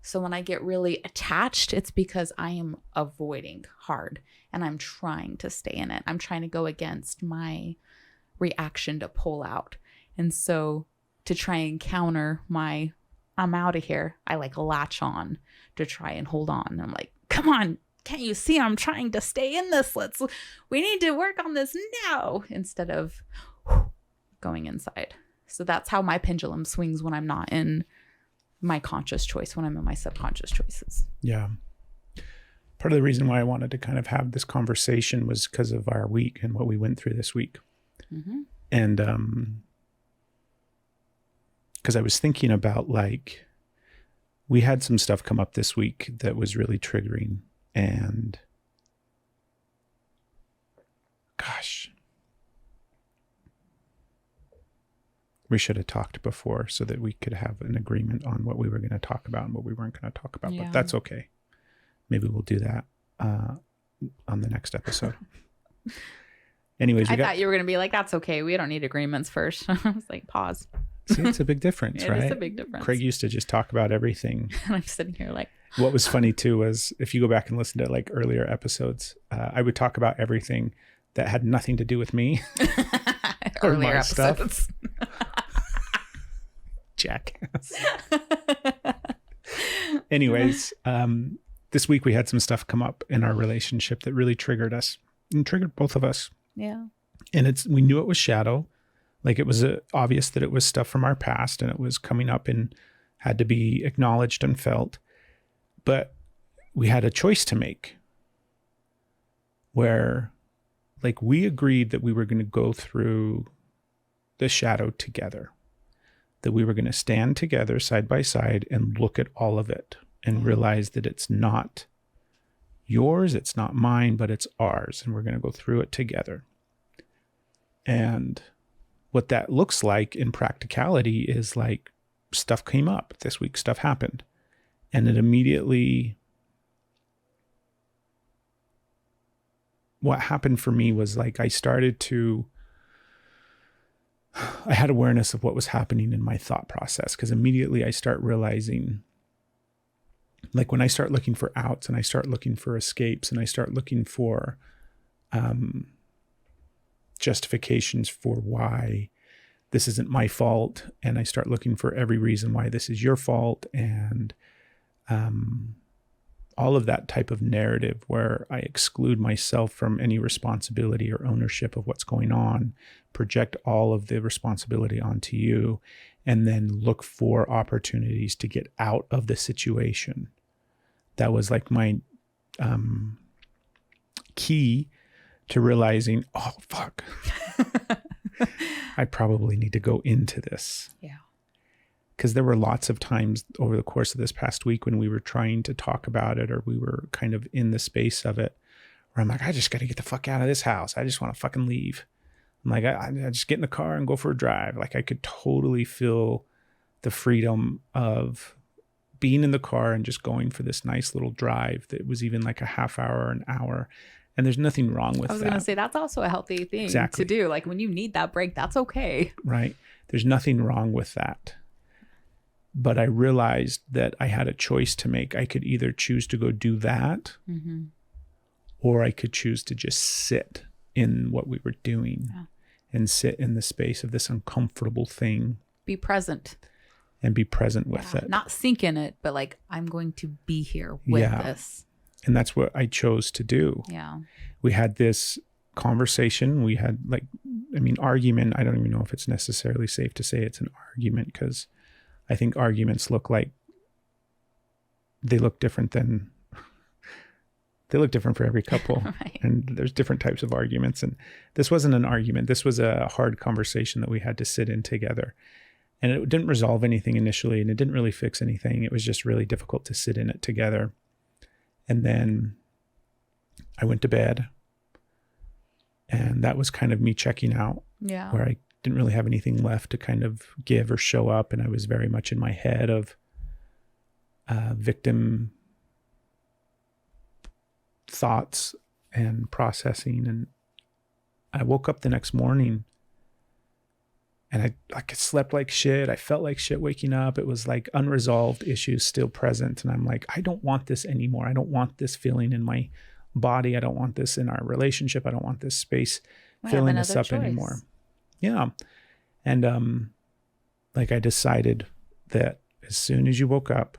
So when I get really attached, it's because I am avoiding hard and I'm trying to stay in it. I'm trying to go against my reaction to pull out. And so to try and counter my I'm out of here, I like latch on to try and hold on. I'm like, come on, can't you see I'm trying to stay in this? We need to work on this now, instead of going inside. So that's how my pendulum swings when I'm not in my conscious choice, when I'm in my subconscious choices. Yeah. Part of the reason why I wanted to kind of have this conversation was because of our week and what we went through this week. Mm-hmm. And because I was thinking about, like, we had some stuff come up this week that was really triggering, and gosh, we should have talked before so that we could have an agreement on what we were going to talk about and what we weren't going to talk about. But that's okay. Maybe we'll do that on the next episode. Anyways, I thought you were going to be like, that's okay. We don't need agreements first. I was like, pause. See, it's a big difference, right? It's a big difference. Craig used to just talk about everything. And I'm sitting here like... What was funny too was, if you go back and listen to like earlier episodes, I would talk about everything that had nothing to do with me. Earlier episodes. Jackass. Anyways, this week we had some stuff come up in our relationship that really triggered us and triggered both of us. Yeah. And we knew it was shadow. Like, it was obvious that it was stuff from our past, and it was coming up and had to be acknowledged and felt. But we had a choice to make where, like, we agreed that we were going to go through the shadow together, that we were going to stand together side by side and look at all of it and realize that it's not yours, it's not mine, but it's ours. And we're going to go through it together. And what that looks like in practicality is, like, stuff came up this week, stuff happened. And it immediately, what happened for me was, like, I had awareness of what was happening in my thought process, because immediately I start realizing, like, when I start looking for outs and I start looking for escapes and I start looking for justifications for why this isn't my fault, and I start looking for every reason why this is your fault, and all of that type of narrative where I exclude myself from any responsibility or ownership of what's going on, project all of the responsibility onto you, and then look for opportunities to get out of the situation. That was like my key to realizing, oh, fuck, I probably need to go into this. Yeah. Because there were lots of times over the course of this past week when we were trying to talk about it, or we were kind of in the space of it, where I'm like, I just got to get the fuck out of this house. I just want to fucking leave. I'm like, I just get in the car and go for a drive. Like, I could totally feel the freedom of being in the car and just going for this nice little drive that was even like a half hour or an hour. And there's nothing wrong with that. I was going to say, that's also a healthy thing to do. Like, when you need that break, that's okay. Right. There's nothing wrong with that. But I realized that I had a choice to make. I could either choose to go do that, or I could choose to just sit in what we were doing and sit in the space of this uncomfortable thing. Be present. And be present with it. Not sink in it, but like, I'm going to be here with this. And that's what I chose to do. Yeah. We had this conversation. We had argument. I don't even know if it's necessarily safe to say it's an argument, because I think arguments look different for every couple. Right. And there's different types of arguments. And this wasn't an argument. This was a hard conversation that we had to sit in together. And it didn't resolve anything initially, and it didn't really fix anything. It was just really difficult to sit in it together. And then I went to bed, and that was kind of me checking out. Yeah. Where I didn't really have anything left to kind of give or show up. And I was very much in my head of victim thoughts and processing. And I woke up the next morning and I slept like shit. I felt like shit waking up. It was like unresolved issues still present. And I'm like, I don't want this anymore. I don't want this feeling in my body. I don't want this in our relationship. I don't want this space filling us up anymore. Yeah. And like I decided that as soon as you woke up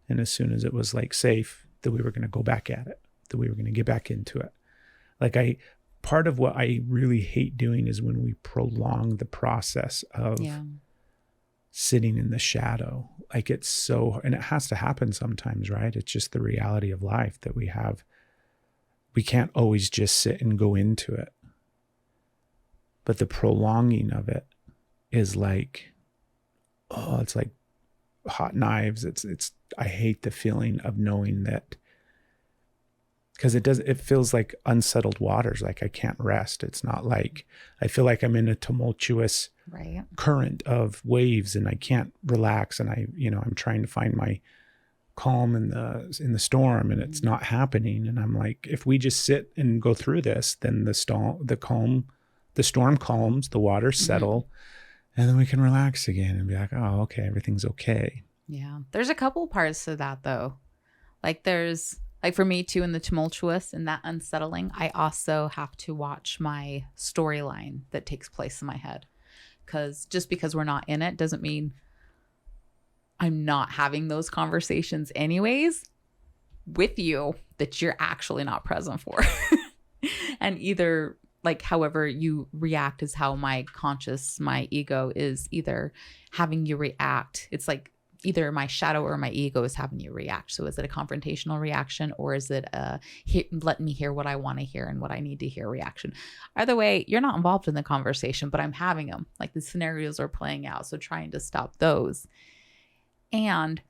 and as soon as it was like safe, that we were going to go back at it, that we were going to get back into it. Like part of what I really hate doing is when we prolong the process of sitting in the shadow. Like it's so, and it has to happen sometimes, right? It's just the reality of life that we can't always just sit and go into it. But the prolonging of it is like, it's like hot knives. I hate the feeling of knowing that, because it feels like unsettled waters. Like I can't rest. It's not like, I feel like I'm in a tumultuous current of waves and I can't relax. And I'm trying to find my calm in the storm, and it's not happening. And I'm like, if we just sit and go through this, then the storm calms, the waters settle, and then we can relax again and be like, oh, okay, everything's okay. Yeah. There's a couple parts to that though. Like there's, like for me too, in the tumultuous and that unsettling, I also have to watch my storyline that takes place in my head. Because just because we're not in it doesn't mean I'm not having those conversations anyways with you that you're actually not present for. And either like however you react is how my ego is either having you react. It's like either my shadow or my ego is having you react. So is it a confrontational reaction, or is it let me hear what I want to hear and what I need to hear reaction? Either way, you're not involved in the conversation, but I'm having them. Like the scenarios are playing out. So trying to stop those and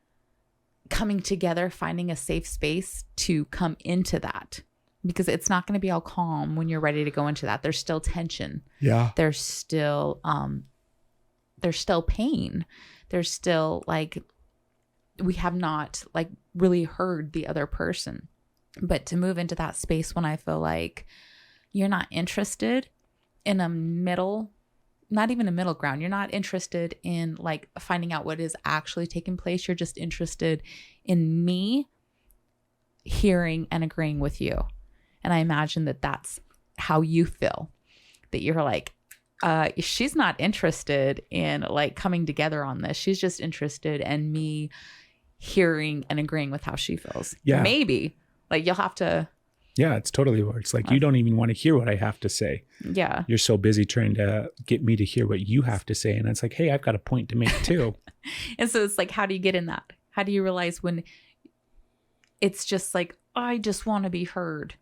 coming together, finding a safe space to come into that, because it's not going to be all calm when you're ready to go into that. There's still tension. Yeah. There's still pain. There's still like, we have not like really heard the other person. But to move into that space when I feel like you're not interested in a middle, not even a middle ground. You're not interested in like finding out what is actually taking place. You're just interested in me hearing and agreeing with you. And I imagine that that's how you feel, that you're like, she's not interested in like coming together on this. She's just interested in me hearing and agreeing with how she feels. Yeah. Maybe like you'll have to. Yeah, it's totally where it's like, you don't even want to hear what I have to say. Yeah. You're so busy trying to get me to hear what you have to say. And it's like, hey, I've got a point to make too. And so it's like, how do you get in that? How do you realize when it's just like, I just want to be heard.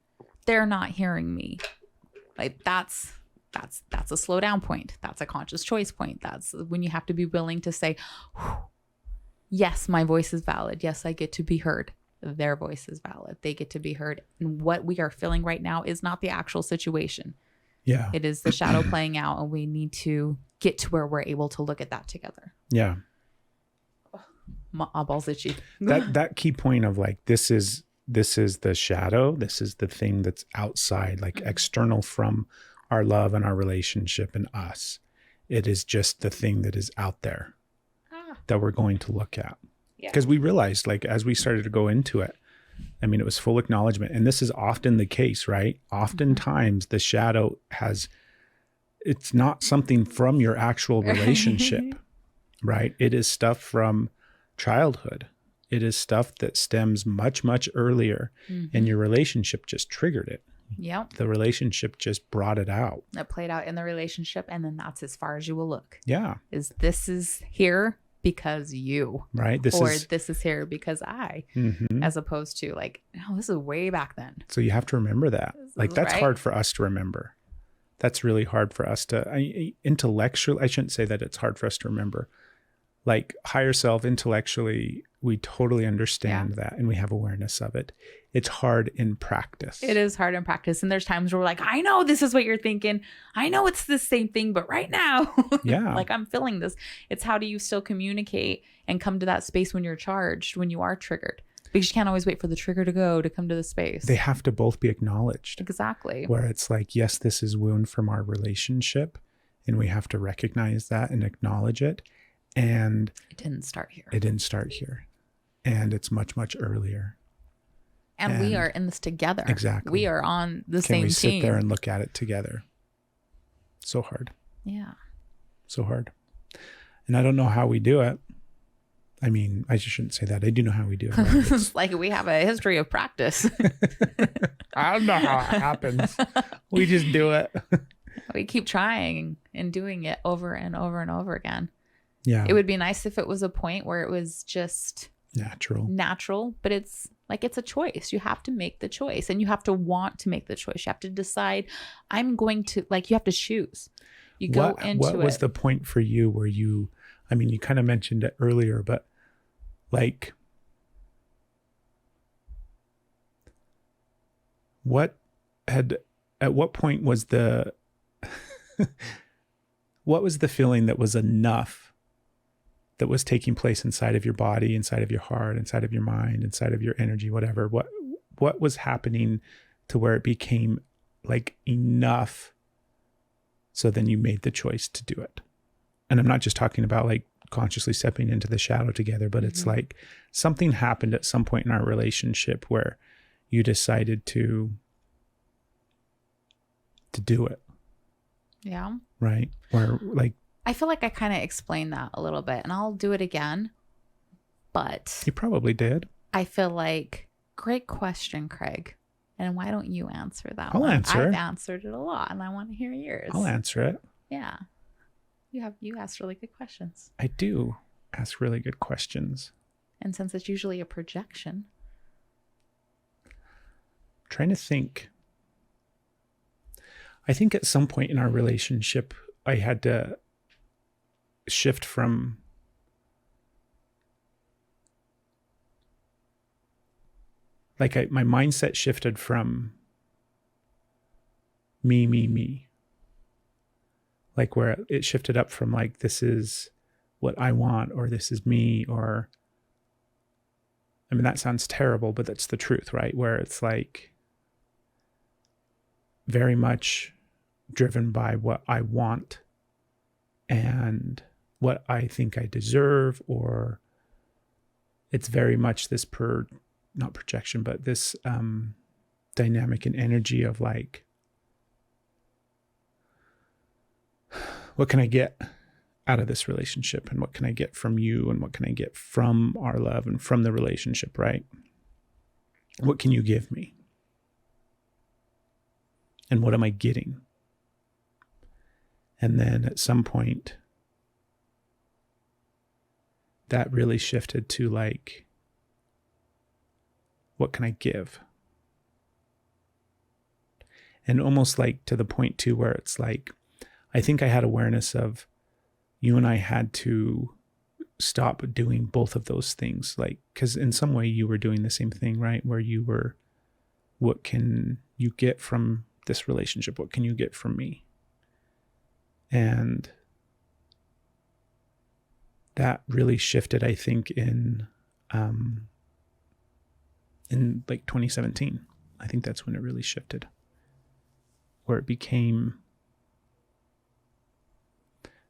They're not hearing me. Like that's a slow down point. That's a conscious choice point. That's when you have to be willing to say, yes, my voice is valid. Yes, I get to be heard. Their voice is valid. They get to be heard. And what we are feeling right now is not the actual situation. Yeah. It is the shadow playing out, and we need to get to where we're able to look at that together. Yeah. My eyeballs itchy. that key point of like, this is the shadow. This is the thing that's outside, like external from our love and our relationship and us. It is just the thing that is out there that we're going to look at. Because we realized, like, as we started to go into it, I mean, it was full acknowledgement. And this is often the case, right? Oftentimes the shadow it's not something from your actual relationship, right? It is stuff from childhood. It is stuff that stems much, much earlier, and your relationship just triggered it. Yep. The relationship just brought it out. It played out in the relationship, and then that's as far as you will look. Yeah. This is here because you. Right. This is here because I, as opposed to like, no, this is way back then. So you have to remember that. Like that's hard for us to remember. That's really hard for us to intellectually. I shouldn't say that it's hard for us to remember. Like higher self, intellectually, we totally understand that and we have awareness of it. it's hard in practice. It is hard in practice. And there's times where we're like, I know this is what you're thinking. I know it's the same thing, but right now, Yeah. like I'm feeling this. It's how do you still communicate and come to that space when you're charged, when you are triggered? Because you can't always wait for the trigger to go to come to the space. They have to both be acknowledged. Exactly. Where it's like, yes, this is wound from our relationship, and we have to recognize that and acknowledge it. And It didn't start here. it didn't start here. And it's much, much earlier. And we are in this together. Exactly. We are on the Can same we sit team. there and look at it together? So hard. Yeah. So hard. And I don't know how we do it. I mean, I just shouldn't say that. I do know how we do it. Right? It's like we have a history of practice. I don't know how it happens. We just do it. We keep trying and doing it over and over and over again. Yeah. It would be nice if it was a point where it was just natural, but it's like it's a choice. You have to make the choice, and you have to want to make the choice. You have to decide, I'm going to, like, you have to choose. You go into What was the point for you where you, I mean, you kind of mentioned it earlier, but like, at what point was what was the feeling that was enough that was taking place inside of your body, inside of your heart, inside of your mind, inside of your energy, whatever? What was happening to where it became like enough? So then you made the choice to do it. And I'm not just talking about like consciously stepping into the shadow together, but it's like something happened at some point in our relationship where you decided to do it. Yeah. Right. Where like, I feel like I kind of explained that a little bit, and I'll do it again. But you probably did. I feel like, great question, Craig. And why don't you answer that I'll one? answer. I've answered it a lot, and I want to hear yours. I'll answer it. Yeah. You asked really good questions. I do ask really good questions. And since it's usually a projection. Trying to think. I think at some point in our relationship, I had to shift from like my mindset shifted from me. Like where it shifted up from like, this is what I want, or this is me, or, I mean, that sounds terrible, but that's the truth, right? Where it's like very much driven by what I want and what I think I deserve, or it's very much this not projection, but this dynamic and energy of like, what can I get out of this relationship, and what can I get from you, and what can I get from our love and from the relationship, right? What can you give me? And what am I getting? And then at some point, that really shifted to like, what can I give? And almost like to the point too, where it's like, I think I had awareness of you and I had to stop doing both of those things. Like, because in some way you were doing the same thing, right? Where you were, what can you get from this relationship? What can you get from me? And that really shifted, I think, in like 2017. I think that's when it really shifted, where it became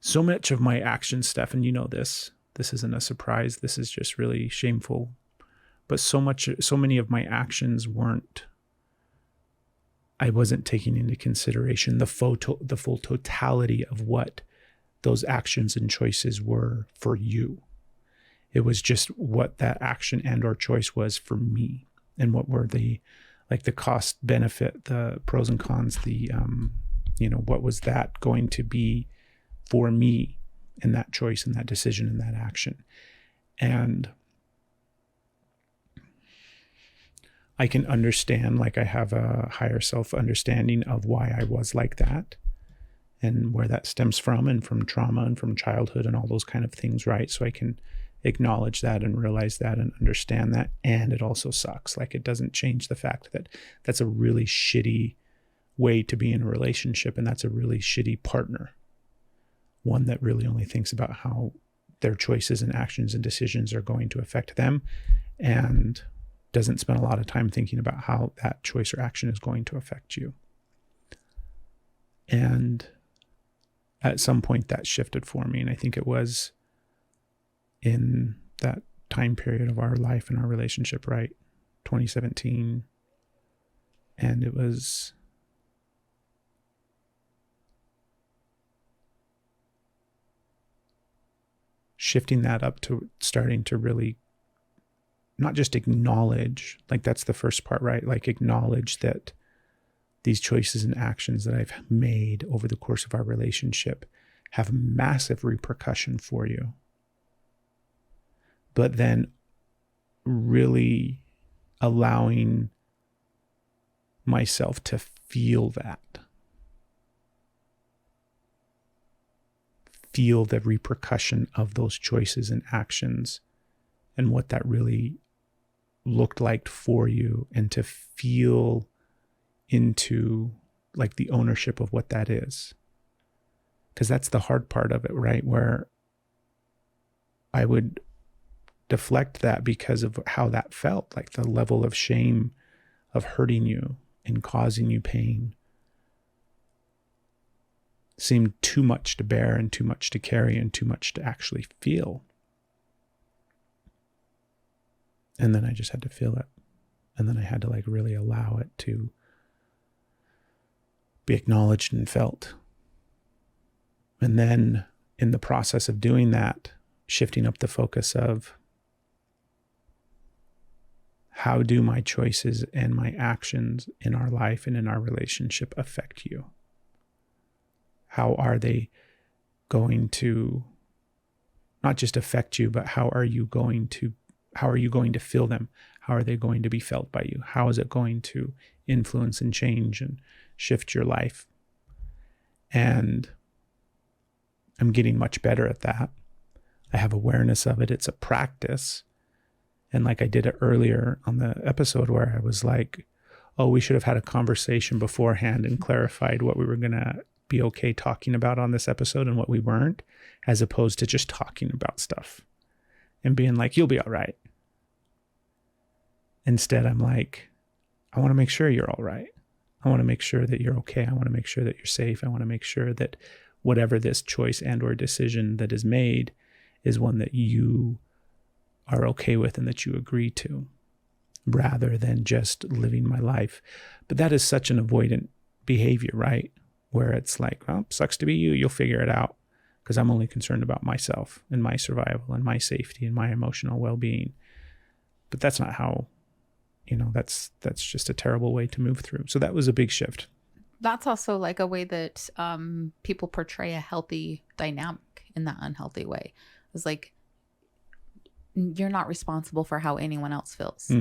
so much of my action stuff. And you know, this isn't a surprise. This is just really shameful. But so many of my actions I wasn't taking into consideration the full totality of what those actions and choices were for you. It was just what that action and or choice was for me, and what were the cost benefit, the pros and cons, what was that going to be for me in that choice and that decision and that action. And I can understand, like I have a higher self understanding of why I was like that and where that stems from, and from trauma and from childhood and all those kind of things, right? So I can acknowledge that and realize that and understand that. And it also sucks. Like, it doesn't change the fact that that's a really shitty way to be in a relationship. And that's a really shitty partner. One that really only thinks about how their choices and actions and decisions are going to affect them, and doesn't spend a lot of time thinking about how that choice or action is going to affect you. And at some point that shifted for me. And I think it was in that time period of our life and our relationship, right? 2017. And it was shifting that up to starting to really not just acknowledge, like that's the first part, right? Like acknowledge that these choices and actions that I've made over the course of our relationship have massive repercussion for you. But then really allowing myself to feel that. Feel the repercussion of those choices and actions and what that really looked like for you, and to feel into like the ownership of what that is. Because that's the hard part of it, right? Where I would deflect that because of how that felt, like the level of shame of hurting you and causing you pain seemed too much to bear and too much to carry and too much to actually feel. And then I just had to feel it. And then I had to like really allow it to be acknowledged and felt. And then in the process of doing that, shifting up the focus of how do my choices and my actions in our life and in our relationship affect you? How are they going to not just affect you, but how are you going to feel them? How are they going to be felt by you? How is it going to influence and change and shift your life? And I'm getting much better at that. I have awareness of it. It's a practice. And like I did it earlier on the episode where I was like, oh, we should have had a conversation beforehand and clarified what we were going to be okay talking about on this episode and what we weren't, as opposed to just talking about stuff and being like, you'll be all right. Instead, I'm like, I want to make sure you're all right. I want to make sure that you're okay. I want to make sure that you're safe. I want to make sure that whatever this choice and or decision that is made is one that you are okay with and that you agree to, rather than just living my life. But that is such an avoidant behavior, right? Where it's like, well, sucks to be you. You'll figure it out, because I'm only concerned about myself and my survival and my safety and my emotional well-being. But that's not how, that's just a terrible way to move through. So that was a big shift. That's also like a way that people portray a healthy dynamic in that unhealthy way. It's like, you're not responsible for how anyone else feels,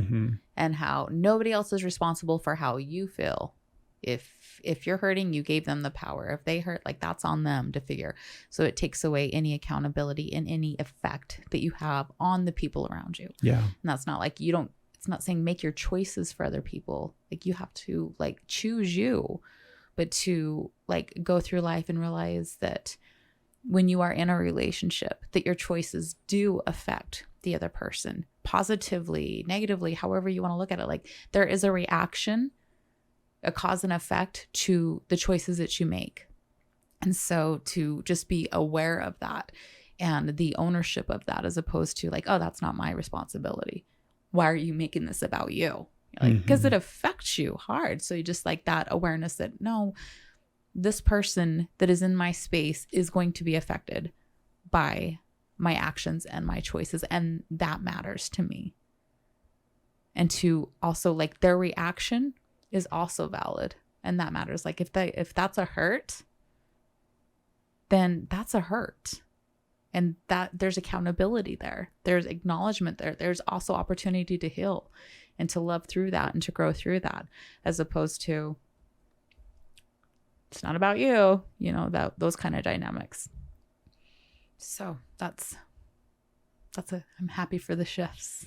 and how nobody else is responsible for how you feel. If you're hurting, you gave them the power. If they hurt, like that's on them to figure. So it takes away any accountability and any effect that you have on the people around you. Yeah. And that's not like it's not saying make your choices for other people. Like you have to like choose you, but to like go through life and realize that when you are in a relationship, that your choices do affect the other person positively, negatively, however you want to look at it. Like there is a reaction, a cause and effect to the choices that you make. And so to just be aware of that and the ownership of that, as opposed to like, oh, that's not my responsibility. Why are you making this about you? Like, because it affects you hard. So you just like that awareness that no, this person that is in my space is going to be affected by my actions and my choices. And that matters to me. And to also like their reaction is also valid. And that matters. Like if that's a hurt, then that's a hurt. And that there's accountability there. There's acknowledgement there. There's also opportunity to heal and to love through that and to grow through that, as opposed to it's not about you, those kind of dynamics. So that's I'm happy for the shifts.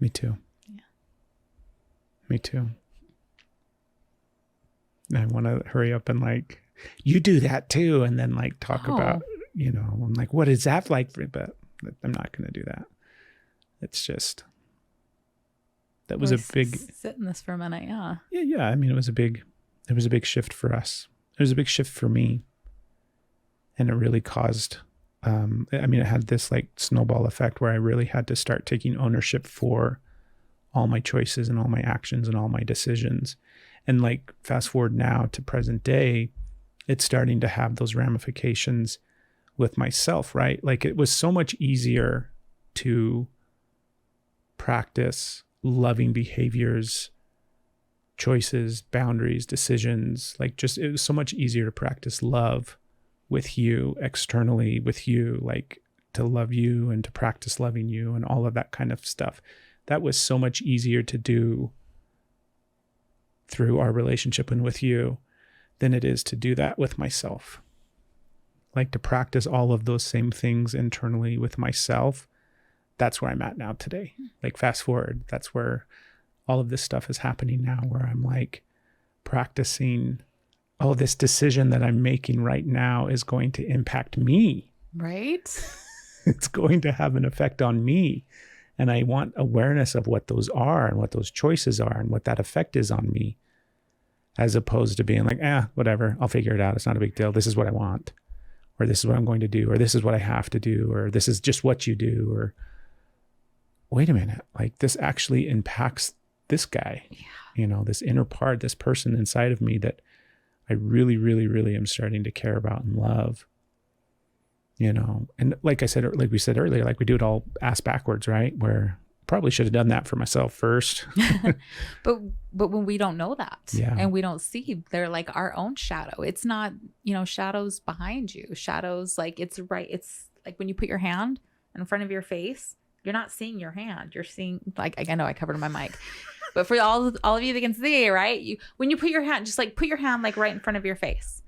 Me too. Yeah. Me too. I want to hurry up and like, you do that too. And then like talk about, I'm like, what is that like? But I'm not going to do that. It's just, that was a big, sit in this for a minute. Yeah. Yeah. I mean, it was a big shift for us. It was a big shift for me. And it really caused, it had this like snowball effect where I really had to start taking ownership for all my choices and all my actions and all my decisions. And like fast forward now to present day, it's starting to have those ramifications with myself, right? Like it was so much easier to practice loving behaviors, choices, boundaries, decisions. Like just, it was so much easier to practice love with you externally, with you, like to love you and to practice loving you and all of that kind of stuff. That was so much easier to do through our relationship and with you than it is to do that with myself. Like to practice all of those same things internally with myself. That's where I'm at now today. Like fast forward, that's where all of this stuff is happening now, where I'm like practicing, oh, this decision that I'm making right now is going to impact me. Right? It's going to have an effect on me. And I want awareness of what those are and what those choices are and what that effect is on me, as opposed to being like, whatever, I'll figure it out. It's not a big deal. This is what I want, or this is what I'm going to do, or this is what I have to do, or this is just what you do, or wait a minute, like this actually impacts this guy, this inner part, this person inside of me that I really, really, really am starting to care about and love. And like I said, like we said earlier, like we do it all ass backwards, right? Where probably should have done that for myself first. but when we don't know that, and we don't see, they're like our own shadow. It's not, shadows behind you. Shadows, like it's right. It's like when you put your hand in front of your face, you're not seeing your hand. You're seeing, like, I know I covered my mic, but for all of you that can see, right? When you put your hand, just like put your hand like right in front of your face.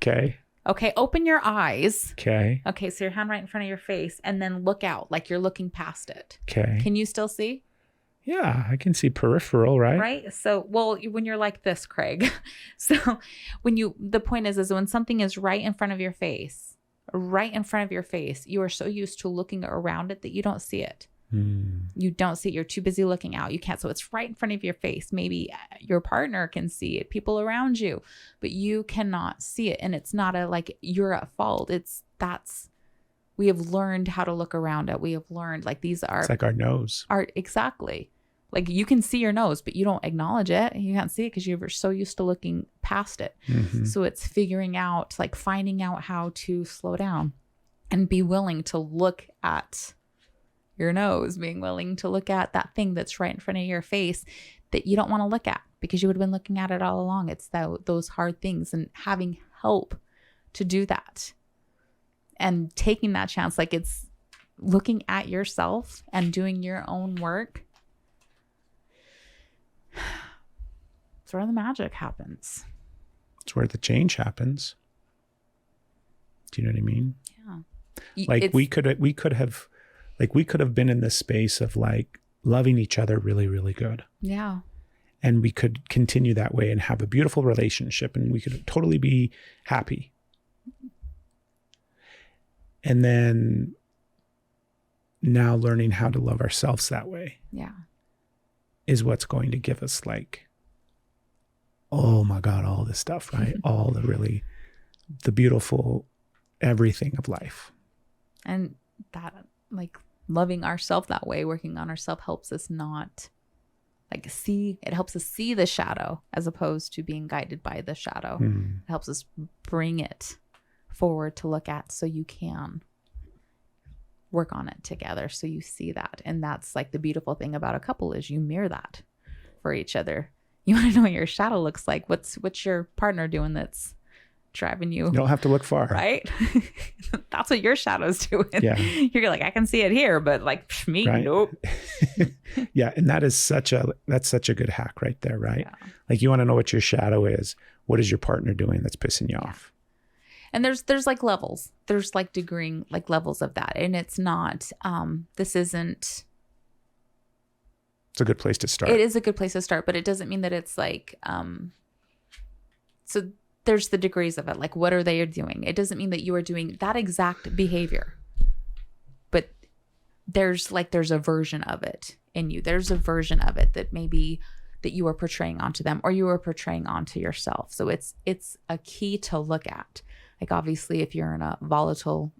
Okay, open your eyes. Okay, so your hand right in front of your face, and then look out like you're looking past it. Okay. Can you still see? Yeah, I can see peripheral, right? Right. So, well, when you're like this, Craig. So the point is when something is right in front of your face, you are so used to looking around it that you don't see it. You don't see it. You're too busy looking out. You can't. So it's right in front of your face. Maybe your partner can see it, people around you, but you cannot see it. And it's not like you're at fault. We have learned how to look around it. We have learned like it's like our nose. Exactly. Like you can see your nose, but you don't acknowledge it. You can't see it because you're so used to looking past it. Mm-hmm. So it's figuring out, like finding out how to slow down and be willing to look at your nose, being willing to look at that thing that's right in front of your face that you don't want to look at because you would have been looking at it all along. It's those hard things, and having help to do that and taking that chance. Like it's looking at yourself and doing your own work. It's where the magic happens. It's where the change happens. Do you know what I mean? Yeah. Like we could have been in this space of like loving each other really, really good. Yeah. And we could continue that way and have a beautiful relationship, and we could totally be happy. And then now learning how to love ourselves that way. Yeah. Is what's going to give us like, oh my God, all this stuff, right? All the beautiful everything of life. And that, like, loving ourselves that way, working on ourselves helps us not like it helps us see the shadow as opposed to being guided by the shadow. It helps us bring it forward to look at so you can work on it together, so you see that. And that's like the beautiful thing about a couple is you mirror that for each other. You want to know what your shadow looks like. What's your partner doing that's driving you? You don't have to look far, right? That's what your shadow's doing. Yeah. You're like, I can see it here, but like me, right? Nope. Yeah, and that's such a good hack right there, right? Yeah. Like you want to know what your shadow is. What is your partner doing that's pissing you off? And there's like levels. There's like degreeing like levels of that. And it's not, this isn't. It's a good place to start. It is a good place to start, but it doesn't mean that it's like, so there's the degrees of it. Like, what are they doing? It doesn't mean that you are doing that exact behavior, but there's a version of it in you. There's a version of it that maybe that you are portraying onto them or you are portraying onto yourself. So it's a key to look at. Like, obviously, if you're in a volatile,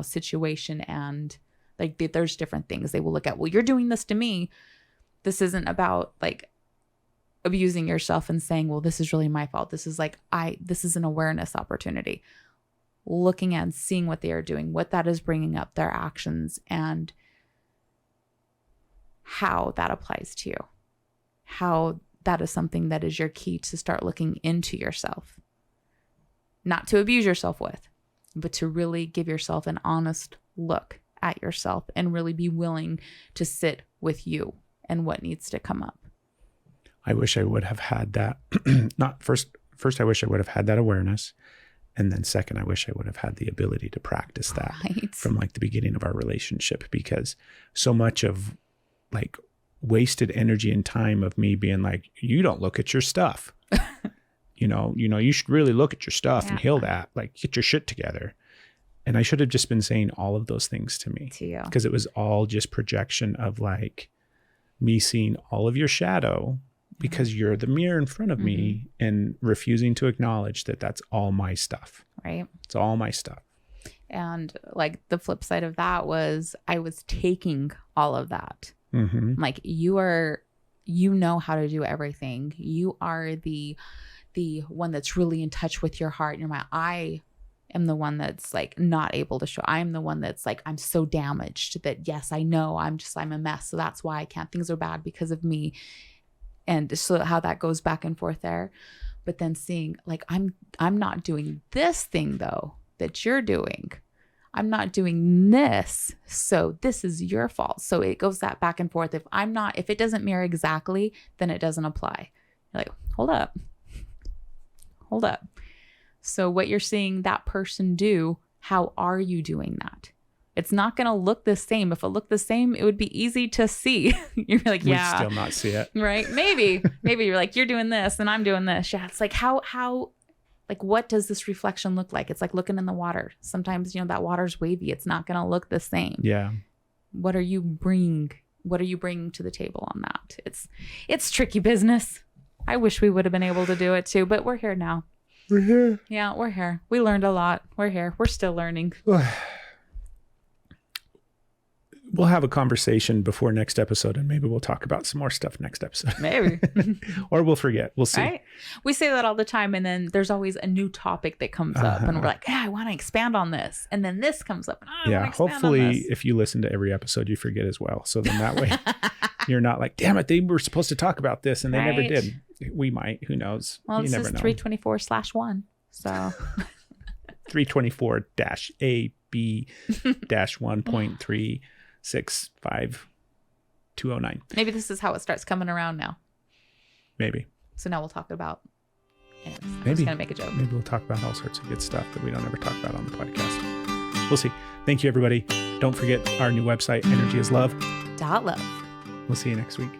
situation and like there's different things they will look at. Well, you're doing this to me. This isn't about like abusing yourself and saying, well, this is really my fault. This is like, this is an awareness opportunity. Looking and seeing what they are doing, what that is bringing up, their actions, and how that applies to you. How that is something that is your key to start looking into yourself. Not to abuse yourself with, but to really give yourself an honest look at yourself and really be willing to sit with you and what needs to come up. I wish I would have had that. Not first, I wish I would have had that awareness. And then second, I wish I would have had the ability to practice that from like the beginning of our relationship, because so much of like wasted energy and time of me being like, you don't look at your stuff. You should really look at your stuff and heal that, like get your shit together. And I should have just been saying all of those things to me, to you, because it was all just projection of like me seeing all of your shadow because you're the mirror in front of me and refusing to acknowledge that that's all my stuff. Right. It's all my stuff. And like the flip side of that was I was taking all of that. Like you know how to do everything. You are the one that's really in touch with your heart and your mind. I am the one that's like not able to show. I'm the one that's like, I'm so damaged that yes, I know I'm a mess. So that's why I can't. Things are bad because of me. And so how that goes back and forth there. But then seeing like, I'm not doing this thing though, that you're doing. I'm not doing this. So this is your fault. So it goes that back and forth. If it doesn't mirror exactly, then it doesn't apply. You're like, hold up. So what you're seeing that person do, how are you doing that? It's not going to look the same. If it looked the same, it would be easy to see. You're like, yeah. We'd still not see it. Right? Maybe you're like, you're doing this and I'm doing this. Yeah. It's like, how, like, what does this reflection look like? It's like looking in the water. Sometimes, that water's wavy. It's not going to look the same. Yeah. What are you bringing to the table on that? It's tricky business. I wish we would have been able to do it too, but we're here now. We're here. Yeah, we're here. We learned a lot. We're here. We're still learning. We'll have a conversation before next episode and maybe we'll talk about some more stuff next episode. Maybe. Or we'll forget. We'll see. Right? We say that all the time and then there's always a new topic that comes up and we're like, yeah, I want to expand on this. And then this comes up. And I want to expand hopefully on this. If you listen to every episode, you forget as well. So then that way you're not like, damn it, they were supposed to talk about this and they never did. We might. Who knows? Well, you this never is know. 324/1. So 324-AB-1.365-209. Maybe this is how it starts coming around now. Maybe. So now we'll talk about. Anyways, I'm Maybe. just gonna make a joke. Maybe we'll talk about all sorts of good stuff that we don't ever talk about on the podcast. We'll see. Thank you, everybody. Don't forget our new website, energyisLove. .love. We'll see you next week.